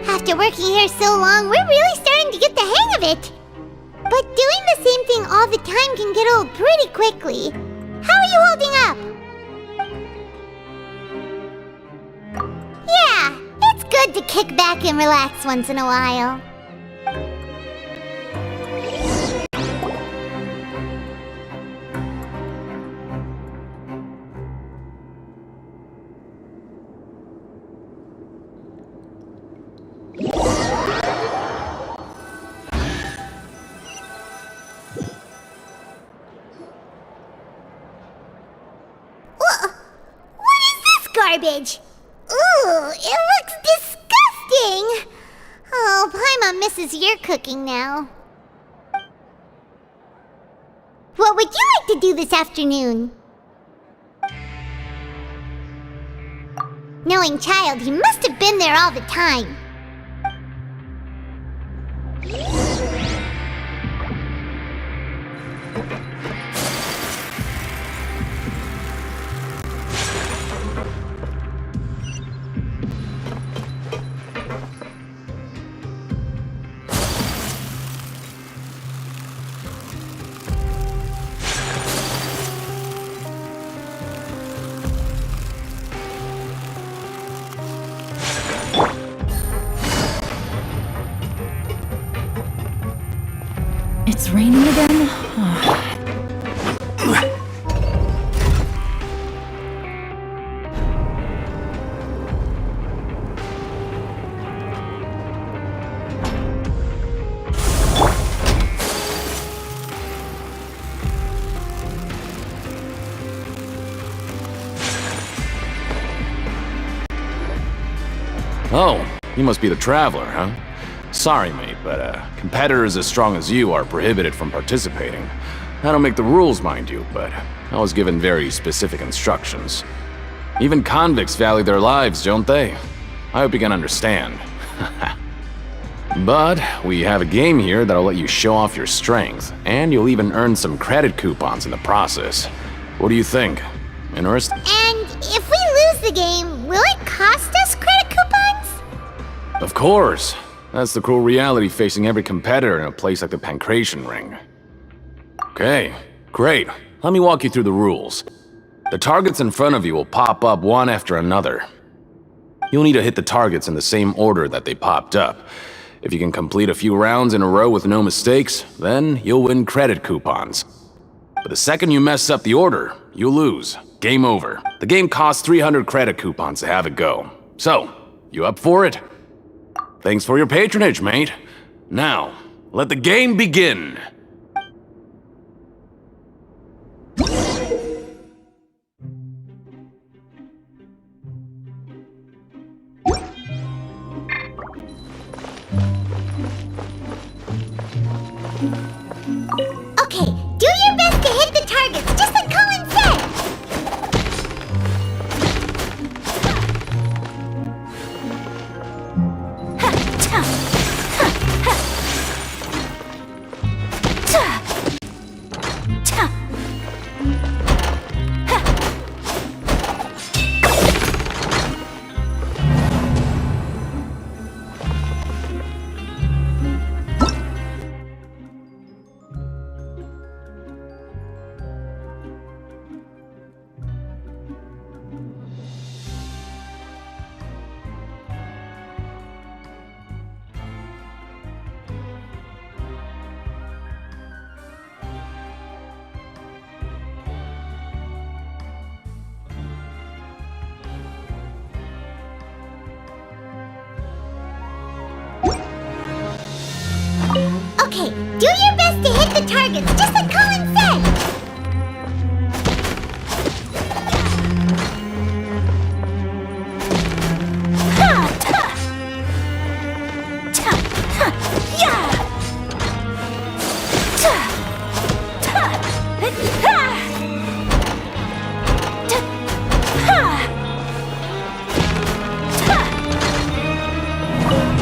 After working here so long, we're really starting to get the hang of it. But doing the same thing all the time can get old pretty quickly. How are you holding up? Yeah, it's good to kick back and relax once in a while. Garbage. Ooh, it looks disgusting. Oh, Paimon misses your cooking now. What would you like to do this afternoon? Knowing Child, he must have been there all the time. It's raining again? Oh, you must be the Traveler, huh? Sorry, mate, but competitors as strong as you are prohibited from participating. I don't make the rules, mind you, but I was given very specific instructions. Even convicts value their lives, don't they? I hope you can understand. But we have a game here that'll let you show off your strength, and you'll even earn some credit coupons in the process. What do you think? Interested? And if we lose the game, will it cost us credit coupons? Of course. That's the cruel reality facing every competitor in a place like the Pancration Ring. Okay, great. Let me walk you through the rules. The targets in front of you will pop up one after another. You'll need to hit the targets in the same order that they popped up. If you can complete a few rounds in a row with no mistakes, then you'll win credit coupons. But the second you mess up the order, you'll lose. Game over. The game costs 300 credit coupons to have it go. So, you up for it? Thanks for your patronage, mate. Now, let the game begin! Okay, do your best to hit the targets, just like Colin said! Okay, do your best to hit the targets, just like Colin said!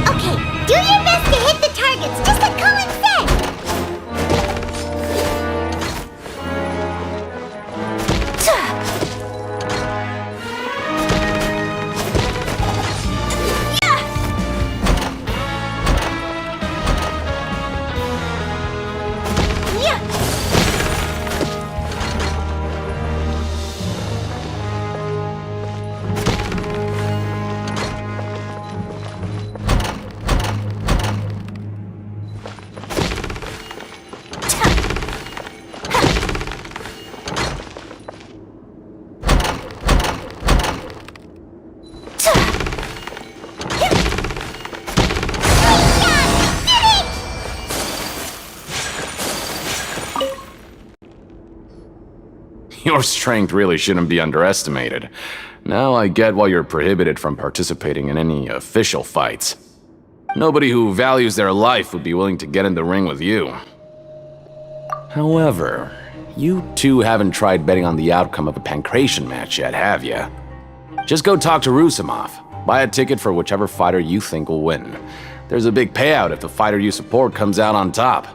Okay, do your best to hit the targets, just like Colin said! Your strength really shouldn't be underestimated. Now I get why you're prohibited from participating in any official fights. Nobody who values their life would be willing to get in the ring with you. However, you two haven't tried betting on the outcome of a Pancration match yet, have ya? Just go talk to Rusimov. Buy a ticket for whichever fighter you think will win. There's a big payout if the fighter you support comes out on top.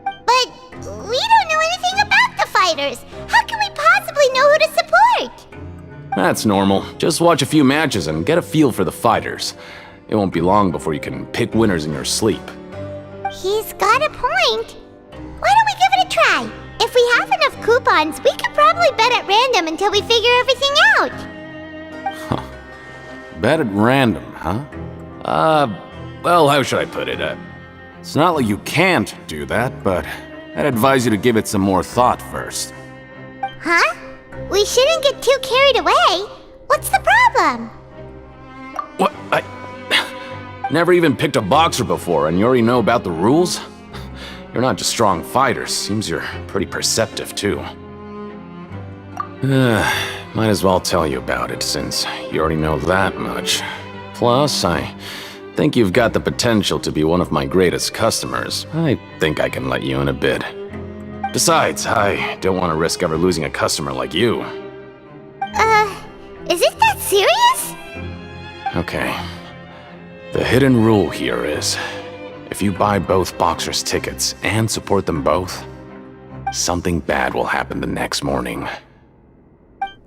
But we don't know anything about the fighters. How can we possibly know who to support? That's normal. Just watch a few matches and get a feel for the fighters. It won't be long before you can pick winners in your sleep. He's got a point. Why don't we give it a try? If we have enough coupons, we could probably bet at random until we figure everything out. Bet at random, huh? Well, how should I put it? It's not like you can't do that, but I'd advise you to give it some more thought first. Huh? We shouldn't get too carried away. What's the problem? What? I never even picked a boxer before, and you already know about the rules? You're not just strong fighters. Seems you're pretty perceptive, too. Might as well tell you about it, since you already know that much. Plus, I think you've got the potential to be one of my greatest customers. I think I can let you in a bid. Besides, I don't want to risk ever losing a customer like you. Is it that serious? Okay. The hidden rule here is, if you buy both boxers' tickets and support them both, something bad will happen the next morning.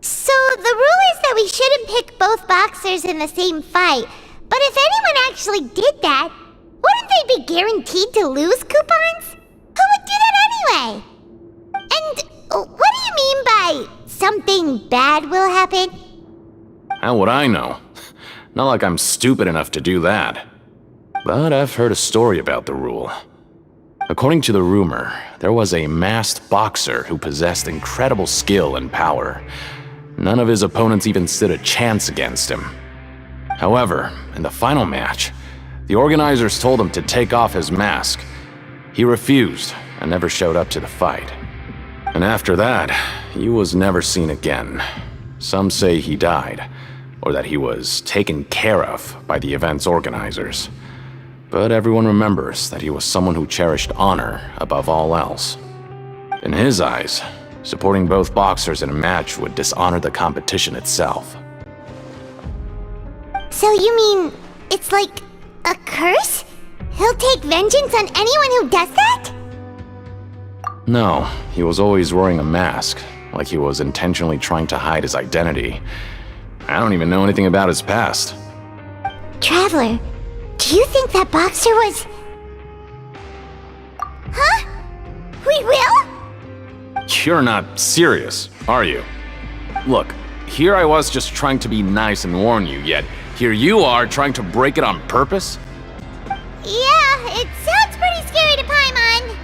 So the rule is that we shouldn't pick both boxers in the same fight, but if anyone actually did that, wouldn't they be guaranteed to lose coupons? Who would do that anyway? And what do you mean by something bad will happen? How would I know? Not like I'm stupid enough to do that. But I've heard a story about the rule. According to the rumor, there was a masked boxer who possessed incredible skill and power. None of his opponents even stood a chance against him. However, in the final match, the organizers told him to take off his mask. He refused and never showed up to the fight. And after that, he was never seen again. Some say he died, or that he was taken care of by the event's organizers. But everyone remembers that he was someone who cherished honor above all else. In his eyes, supporting both boxers in a match would dishonor the competition itself. So you mean it's like a curse? He'll take vengeance on anyone who does that? No, he was always wearing a mask, like he was intentionally trying to hide his identity. I don't even know anything about his past. Traveler, do you think that boxer was... Huh? We will? You're not serious, are you? Look, here I was just trying to be nice and warn you, yet here you are trying to break it on purpose? Yeah, it sounds pretty scary to Paimon.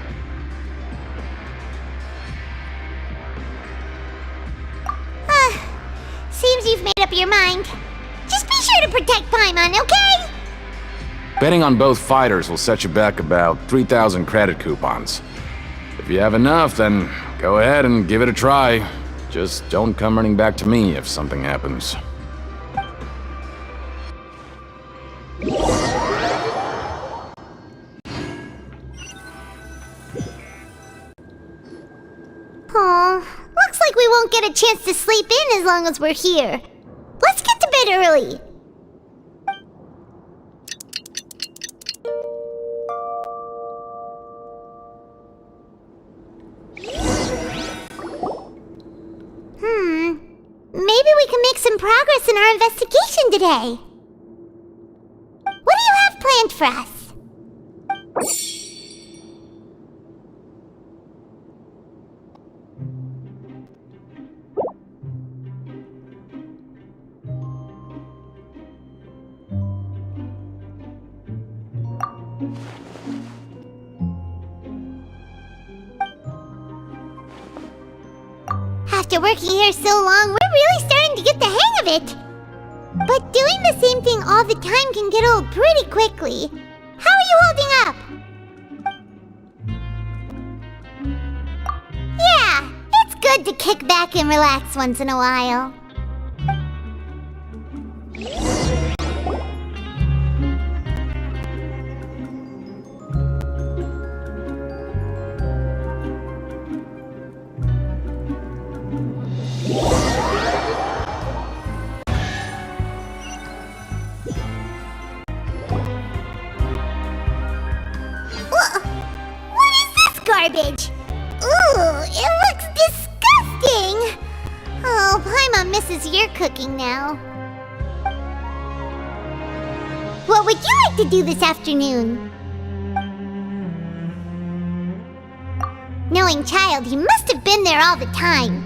Seems you've made up your mind. Just be sure to protect Paimon, okay? Betting on both fighters will set you back about 3,000 credit coupons. If you have enough, then go ahead and give it a try. Just don't come running back to me if something happens. Aw, looks like we won't get a chance to sleep in as long as we're here. Let's get to bed early. Maybe we can make some progress in our investigation today. What do you have planned for us? After working here so long, we're really starting to get the hang of it. But doing the same thing all the time can get old pretty quickly. How are you holding up? Yeah, it's good to kick back and relax once in a while. this is your cooking now. What would you like to do this afternoon? Knowing child, he must have been there all the time.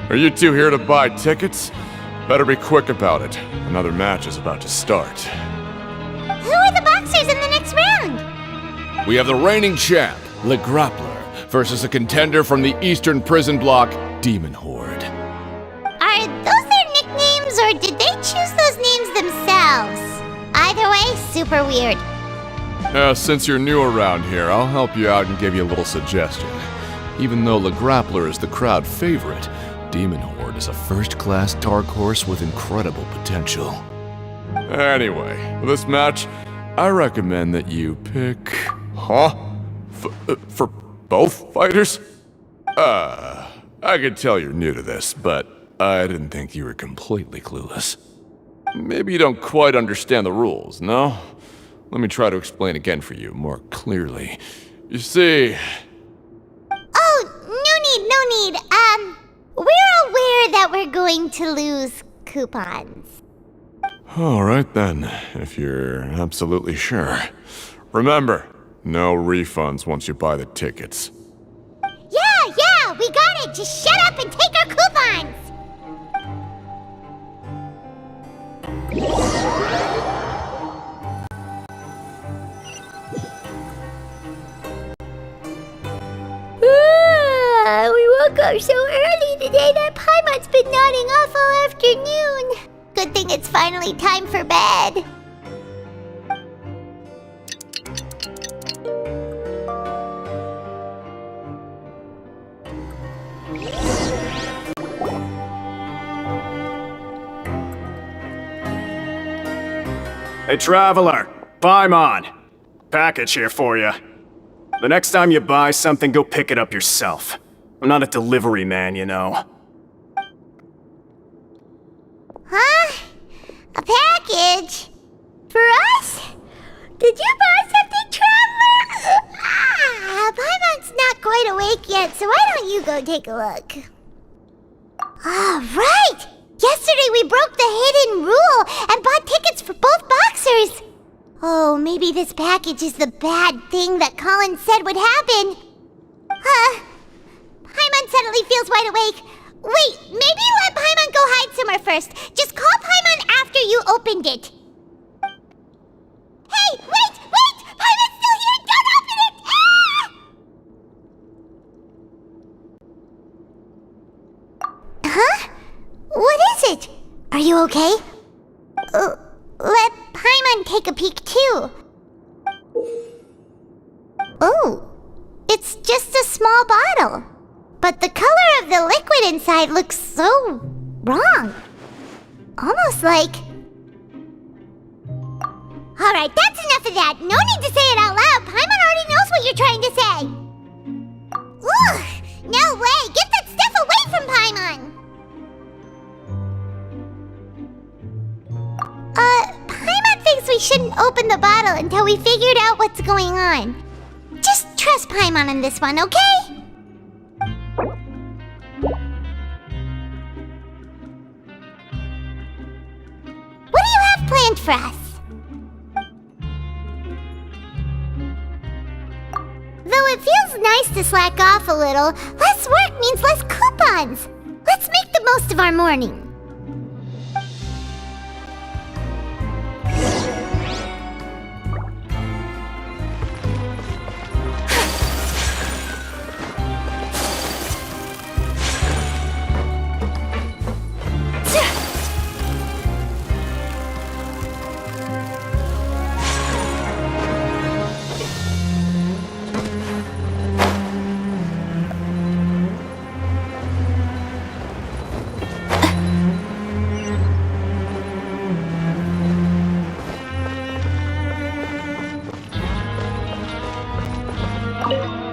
Are you two here to buy tickets? Better be quick about it. Another match is about to start. Who are the boxers in the next round? We have the reigning champ, Le Grappler, versus a contender from the Eastern Prison Block, Demon Horde. Are those their nicknames, or did they choose those names themselves? Either way, super weird. Since you're new around here, I'll help you out and give you a little suggestion. Even though Le Grappler is the crowd favorite, Demon Horde is a first-class dark horse with incredible potential. Anyway, for this match, I recommend that you pick... Huh? For both fighters? I can tell you're new to this, but I didn't think you were completely clueless. Maybe you don't quite understand the rules, no? Let me try to explain again for you more clearly. You see... Oh, no need. We're aware that we're going to lose coupons. Alright then, if you're absolutely sure. Remember, no refunds once you buy the tickets. Yeah, we got it! Just shut up and take our coupons! We woke up so early today that Paimon's been nodding off all afternoon. Good thing it's finally time for bed. Hey, Traveler! Paimon! Package here for you. The next time you buy something, go pick it up yourself. I'm not a delivery man, you know. Huh? A package? For us? Did you buy something, Traveler? Paimon's not quite awake yet, so why don't you go take a look? Right! Yesterday we broke the hidden rule and bought tickets for both boxers. Oh, maybe this package is the bad thing that Colin said would happen. Paimon suddenly feels wide awake. Wait, maybe let Paimon go hide somewhere first. Just call Paimon after you opened it. Hey, wait! Paimon's still here! Don't open it! Huh? What is it? Are you okay? Let Paimon take a peek too. Oh, it's just a small bottle. But the color of the liquid inside looks so wrong. Almost like... Alright, that's enough of that. No need to say it out loud. Paimon already knows what you're trying to say. Ugh, no way. Get that stuff away from Paimon. Paimon thinks we shouldn't open the bottle until we figured out what's going on. Just trust Paimon on this one, okay? What do you have planned for us? Though it feels nice to slack off a little, less work means less coupons. Let's make the most of our morning.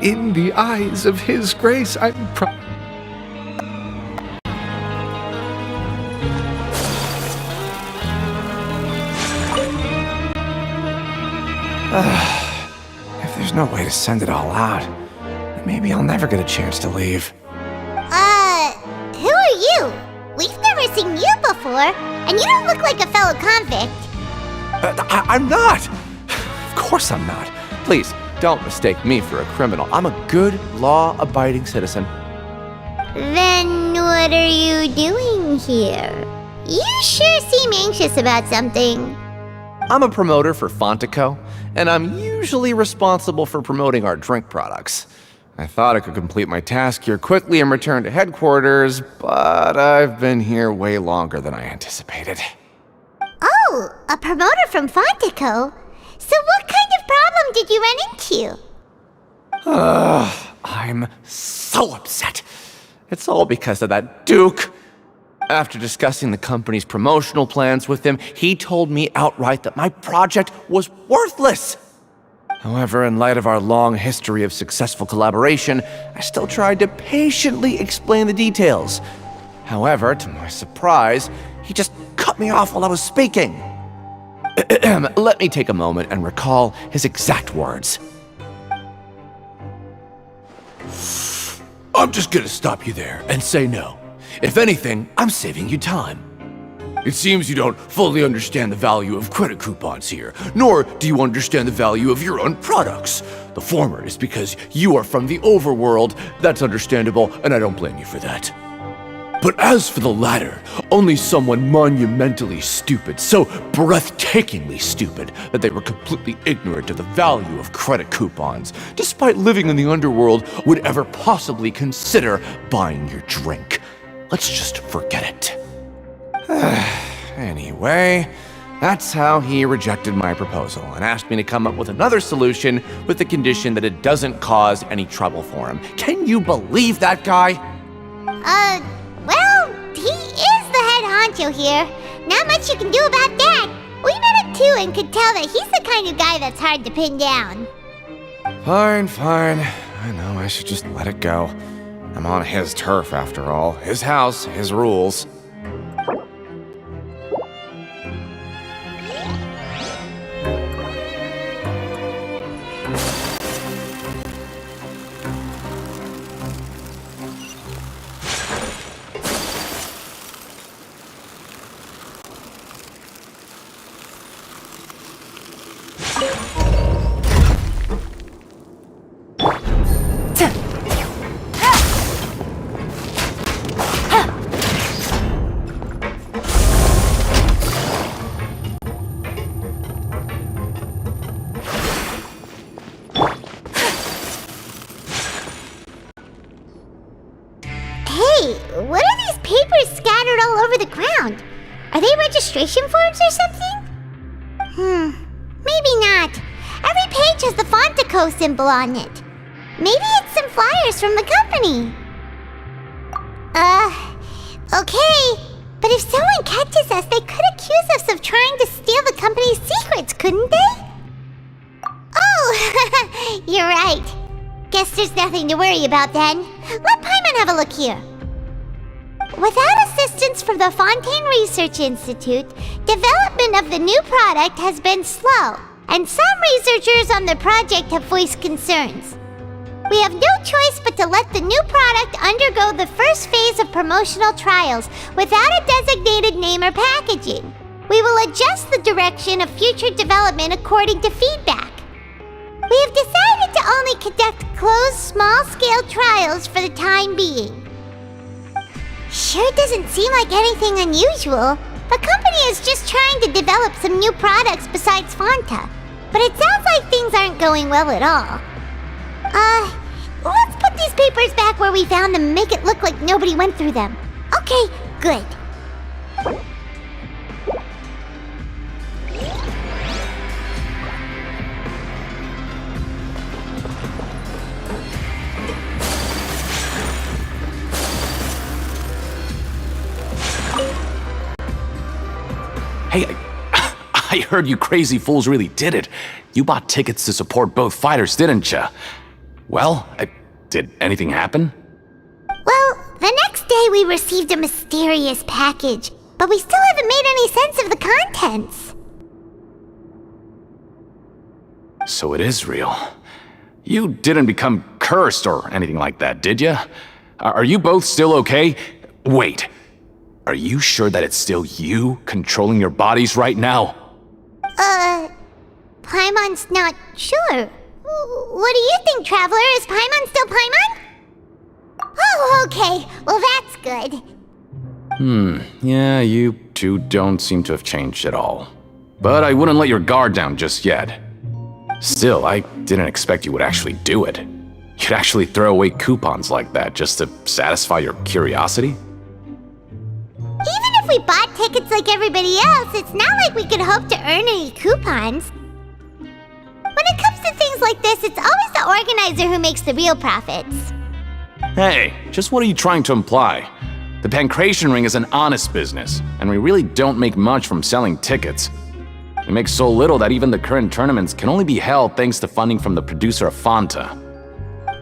In the eyes of His Grace, I'm proud. If there's no way to send it all out, then maybe I'll never get a chance to leave. Who are you? We've never seen you before, and you don't look like a fellow convict. I'm not! Of course I'm not. Please, don't mistake me for a criminal. I'm a good, law-abiding citizen. Then what are you doing here? You sure seem anxious about something. I'm a promoter for Fontico, and I'm usually responsible for promoting our drink products. I thought I could complete my task here quickly and return to headquarters, but I've been here way longer than I anticipated. Oh, a promoter from Fontico? So what kind of problem did you run into? I'm so upset. It's all because of that Duke. After discussing the company's promotional plans with him, he told me outright that my project was worthless. However, in light of our long history of successful collaboration, I still tried to patiently explain the details. However, to my surprise, he just cut me off while I was speaking. Let me take a moment and recall his exact words. I'm just gonna stop you there and say no. If anything, I'm saving you time. It seems you don't fully understand the value of credit coupons here, nor do you understand the value of your own products. The former is because you are from the overworld. That's understandable, and I don't blame you for that. But as for the latter, only someone monumentally stupid, so breathtakingly stupid that they were completely ignorant of the value of credit coupons, despite living in the underworld, would ever possibly consider buying your drink. Let's just forget it. Anyway, that's how he rejected my proposal and asked me to come up with another solution with the condition that it doesn't cause any trouble for him. Can you believe that guy? Well, he is the head honcho here. Not much you can do about that. We met him too and could tell that he's the kind of guy that's hard to pin down. Fine. I know I should just let it go. I'm on his turf after all. His house, his rules. What are these papers scattered all over the ground? Are they registration forms or something? Maybe not. Every page has the Fontico symbol on it. Maybe it's some flyers from the company. Okay. But if someone catches us, they could accuse us of trying to steal the company's secrets, couldn't they? Oh, you're right. Guess there's nothing to worry about then. Let Paimon have a look here. Without assistance from the Fontaine Research Institute, development of the new product has been slow, and some researchers on the project have voiced concerns. We have no choice but to let the new product undergo the first phase of promotional trials without a designated name or packaging. We will adjust the direction of future development according to feedback. We have decided to only conduct closed, small-scale trials for the time being. Sure doesn't seem like anything unusual. The company is just trying to develop some new products besides Fanta. But it sounds like things aren't going well at all. Let's put these papers back where we found them and make it look like nobody went through them. Okay, good. Hey, I heard you crazy fools really did it. You bought tickets to support both fighters, didn't ya? Well, did anything happen? Well, the next day we received a mysterious package, but we still haven't made any sense of the contents. So it is real. You didn't become cursed or anything like that, did ya? Are you both still okay? Wait. Are you sure that it's still you controlling your bodies right now? Paimon's not sure. What do you think, Traveler? Is Paimon still Paimon? Oh, okay. Well, that's good. Yeah, you two don't seem to have changed at all. But I wouldn't let your guard down just yet. Still, I didn't expect you would actually do it. You'd actually throw away coupons like that just to satisfy your curiosity? Even if we bought tickets like everybody else, it's not like we could hope to earn any coupons. When it comes to things like this, it's always the organizer who makes the real profits. Hey, just what are you trying to imply? The Pancration Ring is an honest business, and we really don't make much from selling tickets. We make so little that even the current tournaments can only be held thanks to funding from the producer of Fanta.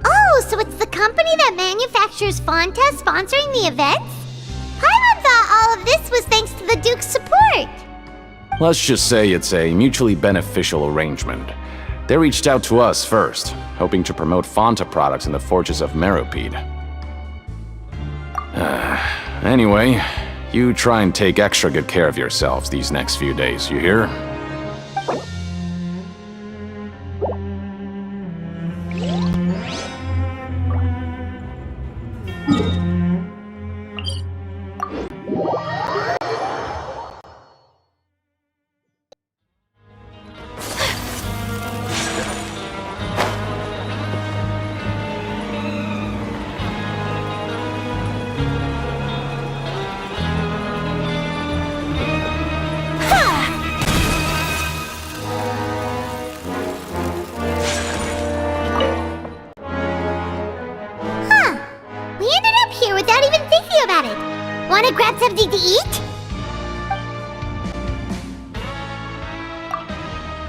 Oh, so it's the company that manufactures Fanta sponsoring the events? Paimon thought all of this was thanks to the Duke's support. Let's just say it's a mutually beneficial arrangement. They reached out to us first, hoping to promote Fanta products in the Fortress of Meropide. Anyway, you try and take extra good care of yourselves these next few days, you hear? Wanna grab something to eat?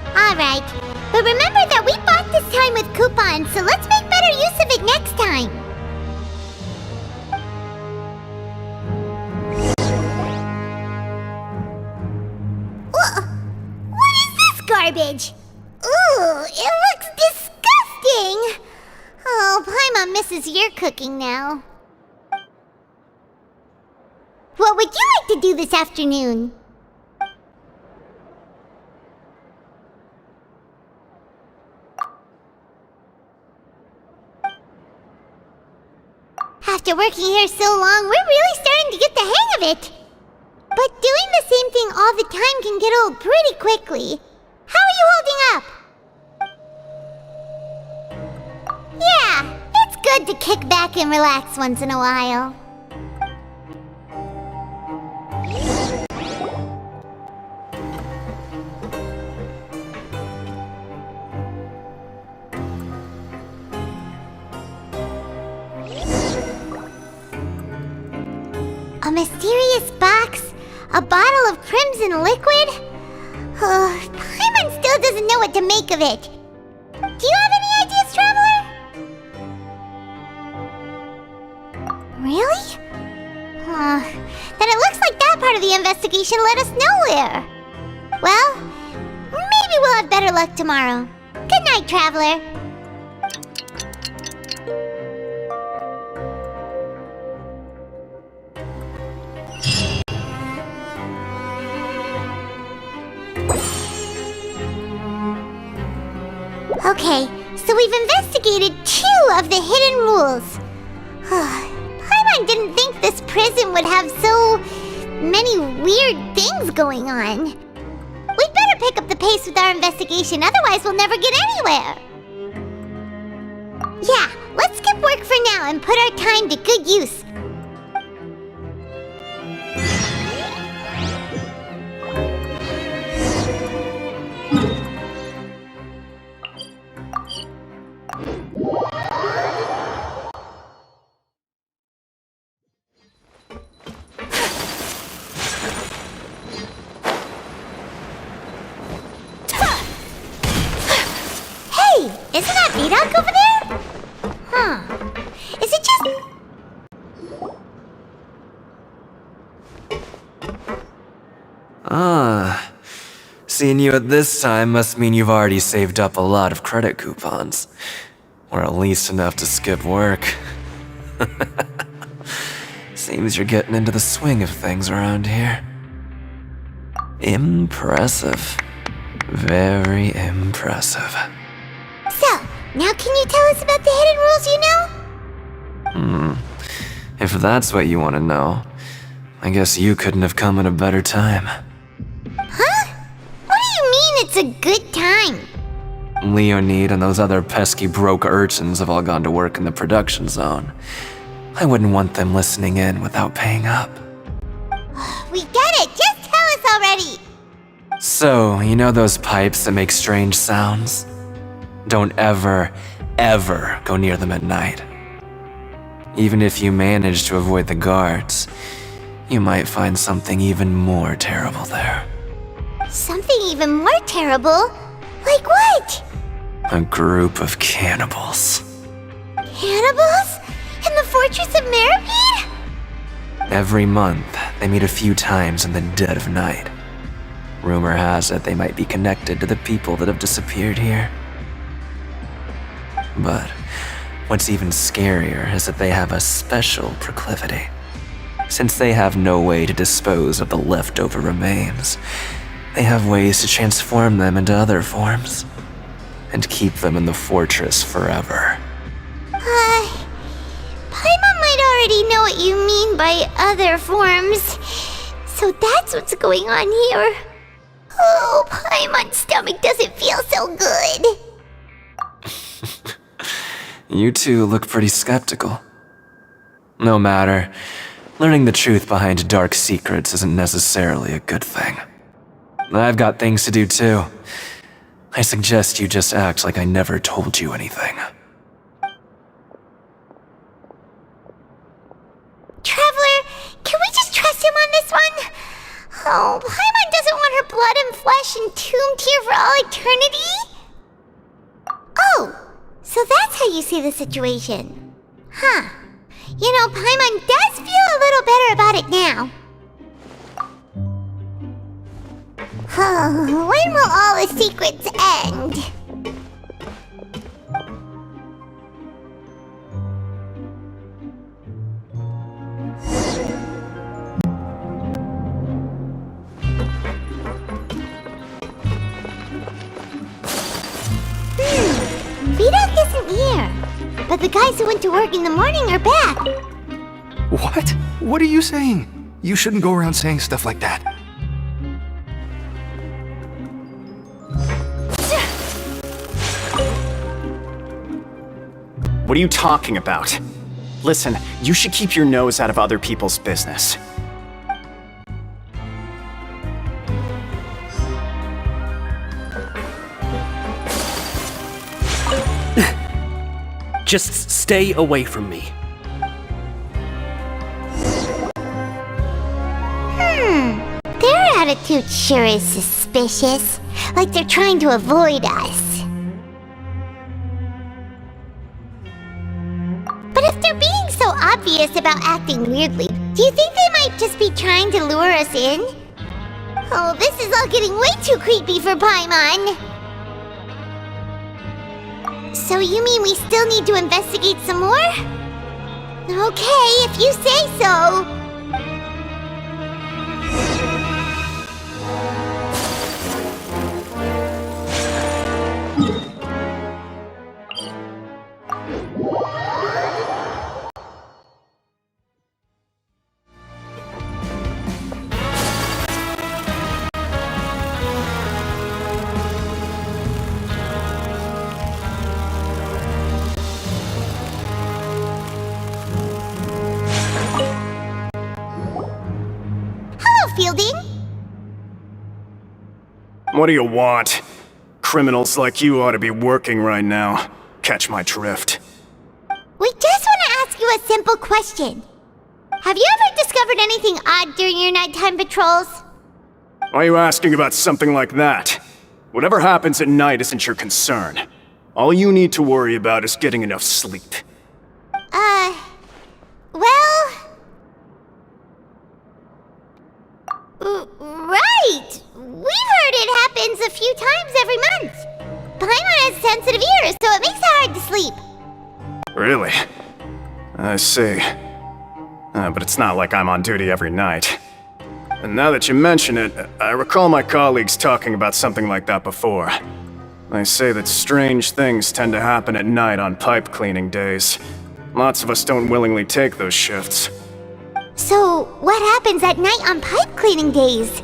Alright, but remember that we bought this time with coupons, so let's make better use of it next time. What is this garbage? Ooh, it looks disgusting! Oh, Paimon misses your cooking now. What would you like to do this afternoon? After working here so long, we're really starting to get the hang of it. But doing the same thing all the time can get old pretty quickly. How are you holding up? Yeah, it's good to kick back and relax once in a while. A mysterious box? A bottle of crimson liquid? Paimon still doesn't know what to make of it. Do you have any ideas, Traveler? Really? Then it looks like that part of the investigation led us nowhere. Well, maybe we'll have better luck tomorrow. Good night, Traveler. Okay, so we've investigated 2 of the hidden rules. Paimon didn't think this prison would have so many weird things going on. We'd better pick up the pace with our investigation, otherwise we'll never get anywhere. Yeah, let's skip work for now and put our time to good use. Isn't that Vidok over there? Is it just... Seeing you at this time must mean you've already saved up a lot of credit coupons. Or at least enough to skip work. Seems you're getting into the swing of things around here. Impressive. Very impressive. So, now can you tell us about the hidden rules you know? If that's what you want to know, I guess you couldn't have come at a better time. Huh? What do you mean it's a good time? Leonid and those other pesky broke urchins have all gone to work in the production zone. I wouldn't want them listening in without paying up. We get it! Just tell us already! So, you know those pipes that make strange sounds? Don't ever, ever go near them at night. Even if you manage to avoid the guards, you might find something even more terrible there. Something even more terrible? Like what? A group of cannibals. Cannibals? In the Fortress of Meripede? Every month, they meet a few times in the dead of night. Rumor has it they might be connected to the people that have disappeared here. But what's even scarier is that they have a special proclivity. Since they have no way to dispose of the leftover remains, they have ways to transform them into other forms and keep them in the fortress forever. Paimon might already know what you mean by other forms. So that's what's going on here. Oh, Paimon's stomach doesn't feel so good. You two look pretty skeptical. No matter, learning the truth behind dark secrets isn't necessarily a good thing. I've got things to do too. I suggest you just act like I never told you anything. Traveler, can we just trust him on this one? Oh, Paimon doesn't want her blood and flesh entombed here for all eternity? Oh, so that's how you see the situation. Huh. You know, Paimon does feel a little better about it now. When will all the secrets end? Vidok isn't here, but the guys who went to work in the morning are back. What? What are you saying? You shouldn't go around saying stuff like that. What are you talking about? Listen, you should keep your nose out of other people's business. Just stay away from me. Their attitude sure is suspicious. Like they're trying to avoid us. But if they're being so obvious about acting weirdly, do you think they might just be trying to lure us in? Oh, this is all getting way too creepy for Paimon. So you mean we still need to investigate some more? Okay, if you say so. Fielding? What do you want? Criminals like you ought to be working right now. Catch my drift. We just want to ask you a simple question. Have you ever discovered anything odd during your nighttime patrols? Why are you asking about something like that? Whatever happens at night isn't your concern. All you need to worry about is getting enough sleep. Well... Right! We've heard it happens sensitive ears, so it makes it hard to sleep. Really? I see. But it's not like I'm on duty every night. And now that you mention it, I recall my colleagues talking about something like that before. They say that strange things tend to happen at night on pipe cleaning days. Lots of us don't willingly take those shifts. So, what happens at night on pipe cleaning days?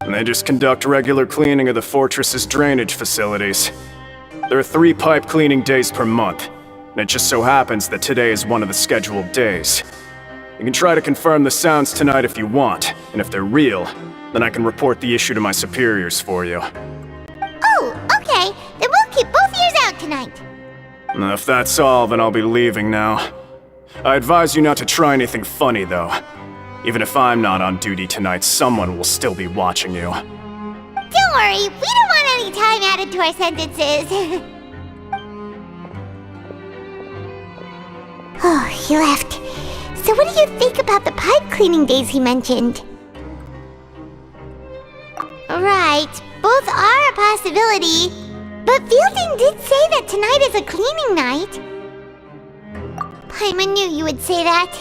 And they just conduct regular cleaning of the fortress's drainage facilities. There are 3 pipe cleaning days per month, and it just so happens that today is one of the scheduled days. You can try to confirm the sounds tonight if you want, and if they're real, then I can report the issue to my superiors for you. Oh, okay. Then we'll keep both ears out tonight. If that's all, then I'll be leaving now. I advise you not to try anything funny, though. Even if I'm not on duty tonight, someone will still be watching you. Don't worry, we don't want any time added to our sentences. Oh, he left. So what do you think about the pipe cleaning days he mentioned? Right, both are a possibility. But Fielding did say that tonight is a cleaning night. Paimon knew you would say that.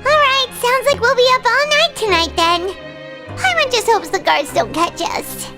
Alright, sounds like we'll be up all night tonight then. Paimon just hopes the guards don't catch us.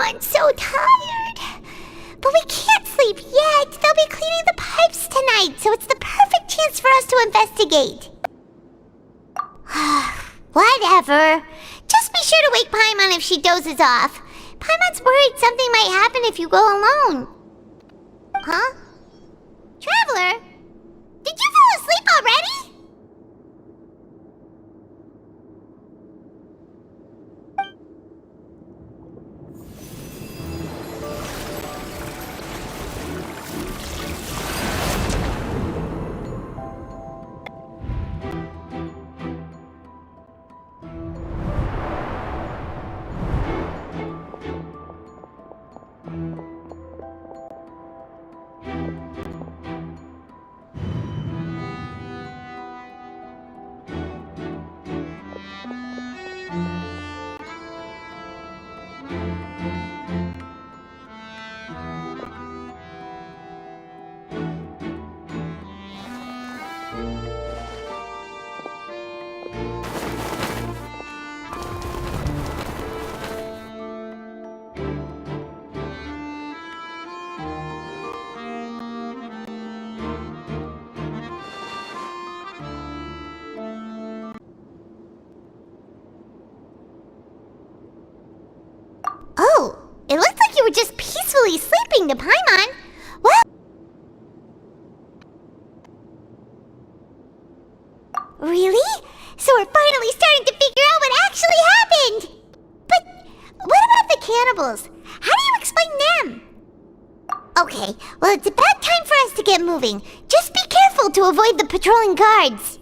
I'm so tired. But we can't sleep yet. They'll be cleaning the pipes tonight, so it's the perfect chance for us to investigate. Whatever. Just be sure to wake Paimon if she dozes off. Paimon's worried something might happen if you go alone. Huh? Traveler? Did you fall asleep already? Oh, it looked like you were just peacefully sleeping to Paimon. Well... Really? So we're finally starting to figure out what actually happened! But what about the cannibals? How do you explain them? Okay, well it's about time for us to get moving. Just be careful to avoid the patrolling guards.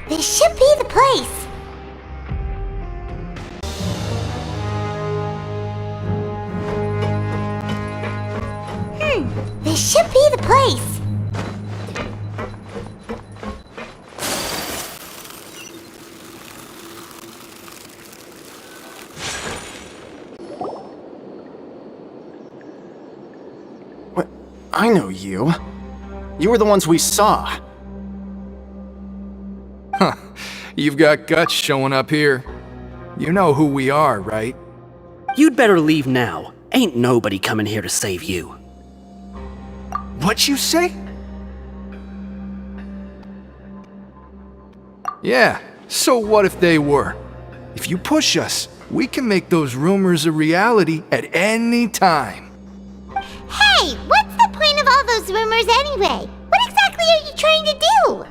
This should be the place. This should be the place. What? I know you. You were the ones we saw. Huh. You've got guts showing up here. You know who we are, right? You'd better leave now. Ain't nobody coming here to save you. What'd you say? Yeah, so what if they were? If you push us, we can make those rumors a reality at any time. Hey, what's the point of all those rumors anyway? What exactly are you trying to do?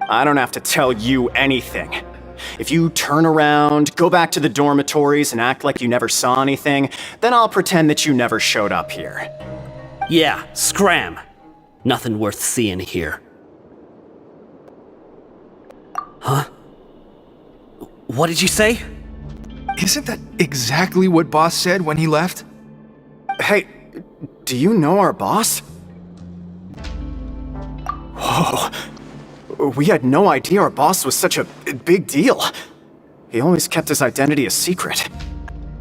I don't have to tell you anything. If you turn around, go back to the dormitories and act like you never saw anything, then I'll pretend that you never showed up here. Yeah, scram. Nothing worth seeing here. Huh? What did you say? Isn't that exactly what Boss said when he left? Hey, do you know our boss? Whoa. We had no idea our boss was such a big deal. He always kept his identity a secret.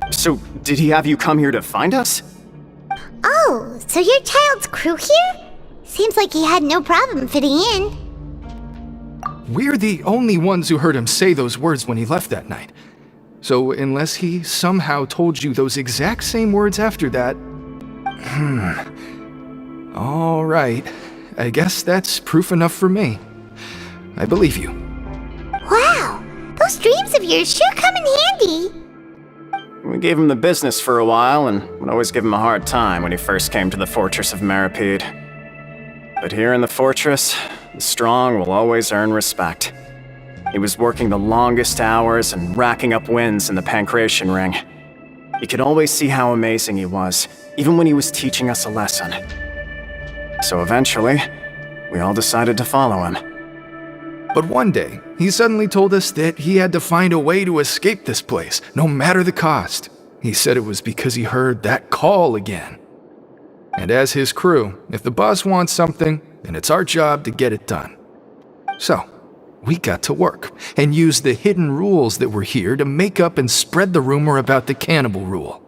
So, did he have you come here to find us? Oh, so your child's crew here? Seems like he had no problem fitting in. We're the only ones who heard him say those words when he left that night. So unless he somehow told you those exact same words after that... All right. I guess that's proof enough for me. I believe you. Wow, those dreams of yours sure come in handy. We gave him the business for a while and would always give him a hard time when he first came to the fortress of Maripede. But here in the fortress, the strong will always earn respect. He was working the longest hours and racking up wins in the Pancration Ring. You could always see how amazing he was, even when he was teaching us a lesson. So eventually, we all decided to follow him. But one day, he suddenly told us that he had to find a way to escape this place, no matter the cost. He said it was because he heard that call again. And as his crew, if the boss wants something, then it's our job to get it done. So, we got to work, and used the hidden rules that were here to make up and spread the rumor about the cannibal rule.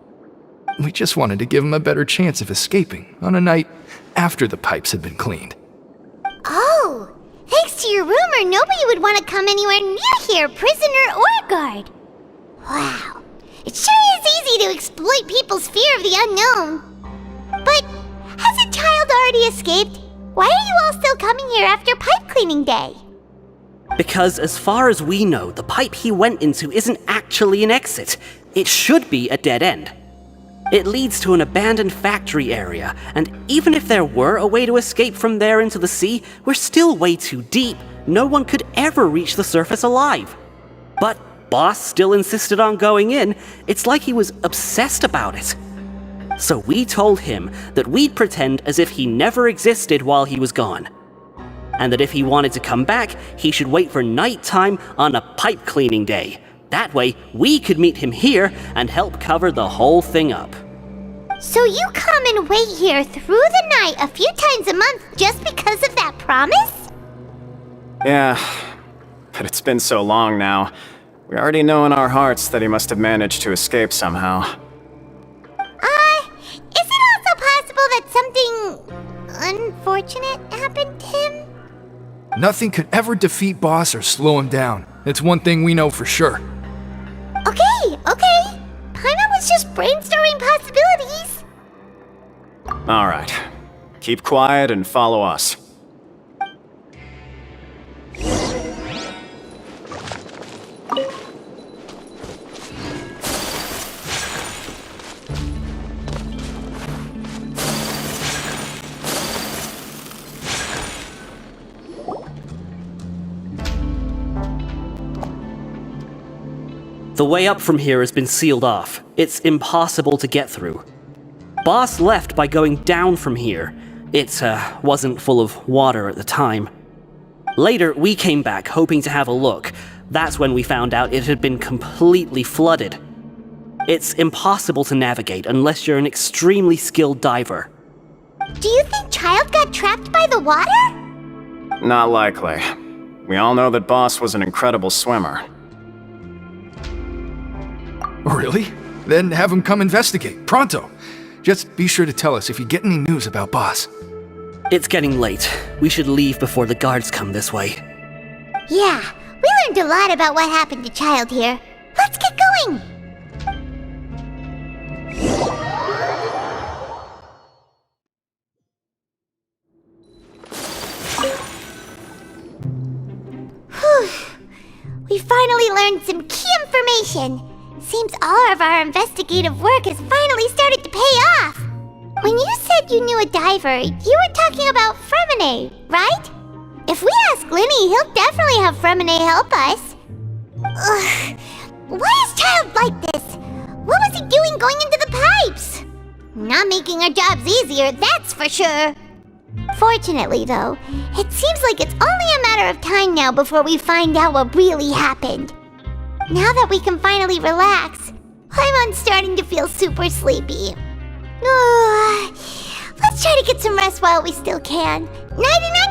We just wanted to give him a better chance of escaping on a night after the pipes had been cleaned. Oh, thanks to your rumor, nobody would want to come anywhere near here, prisoner or guard. Wow, it sure is easy to exploit people's fear of the unknown. But has a child already escaped? Why are you all still coming here after pipe cleaning day? Because as far as we know, the pipe he went into isn't actually an exit. It should be a dead end. It leads to an abandoned factory area, and even if there were a way to escape from there into the sea, we're still way too deep. No one could ever reach the surface alive. But Boss still insisted on going in. It's like he was obsessed about it. So we told him that we'd pretend as if he never existed while he was gone. And that if he wanted to come back, he should wait for nighttime on a pipe cleaning day. That way, we could meet him here and help cover the whole thing up. So you come and wait here through the night a few times a month just because of that promise? Yeah, but it's been so long now. We already know in our hearts that he must have managed to escape somehow. Is it also possible that something unfortunate happened to him? Nothing could ever defeat Boss or slow him down. It's one thing we know for sure. Okay. Paimon was just brainstorming possibilities. Alright, keep quiet and follow us. The way up from here has been sealed off. It's impossible to get through. Boss left by going down from here. It wasn't full of water at the time. Later, we came back hoping to have a look. That's when we found out it had been completely flooded. It's impossible to navigate unless you're an extremely skilled diver. Do you think Child got trapped by the water? Not likely. We all know that Boss was an incredible swimmer. Really? Then have him come investigate, pronto. Just be sure to tell us if you get any news about Boss. It's getting late. We should leave before the guards come this way. Yeah, we learned a lot about what happened to Child here. Let's get going! Whew. We finally learned some key information. Seems all of our investigative work has finally started to pay off. When you said you knew a diver, you were talking about Fremine, right? If we ask Linny, he'll definitely have Fremine help us. Ugh. Why is Child like this? What was he doing going into the pipes? Not making our jobs easier, that's for sure. Fortunately, though, it seems like it's only a matter of time now before we find out what really happened. Now that we can finally relax, I'm starting to feel super sleepy. Let's try to get some rest while we still can. Nighty-night!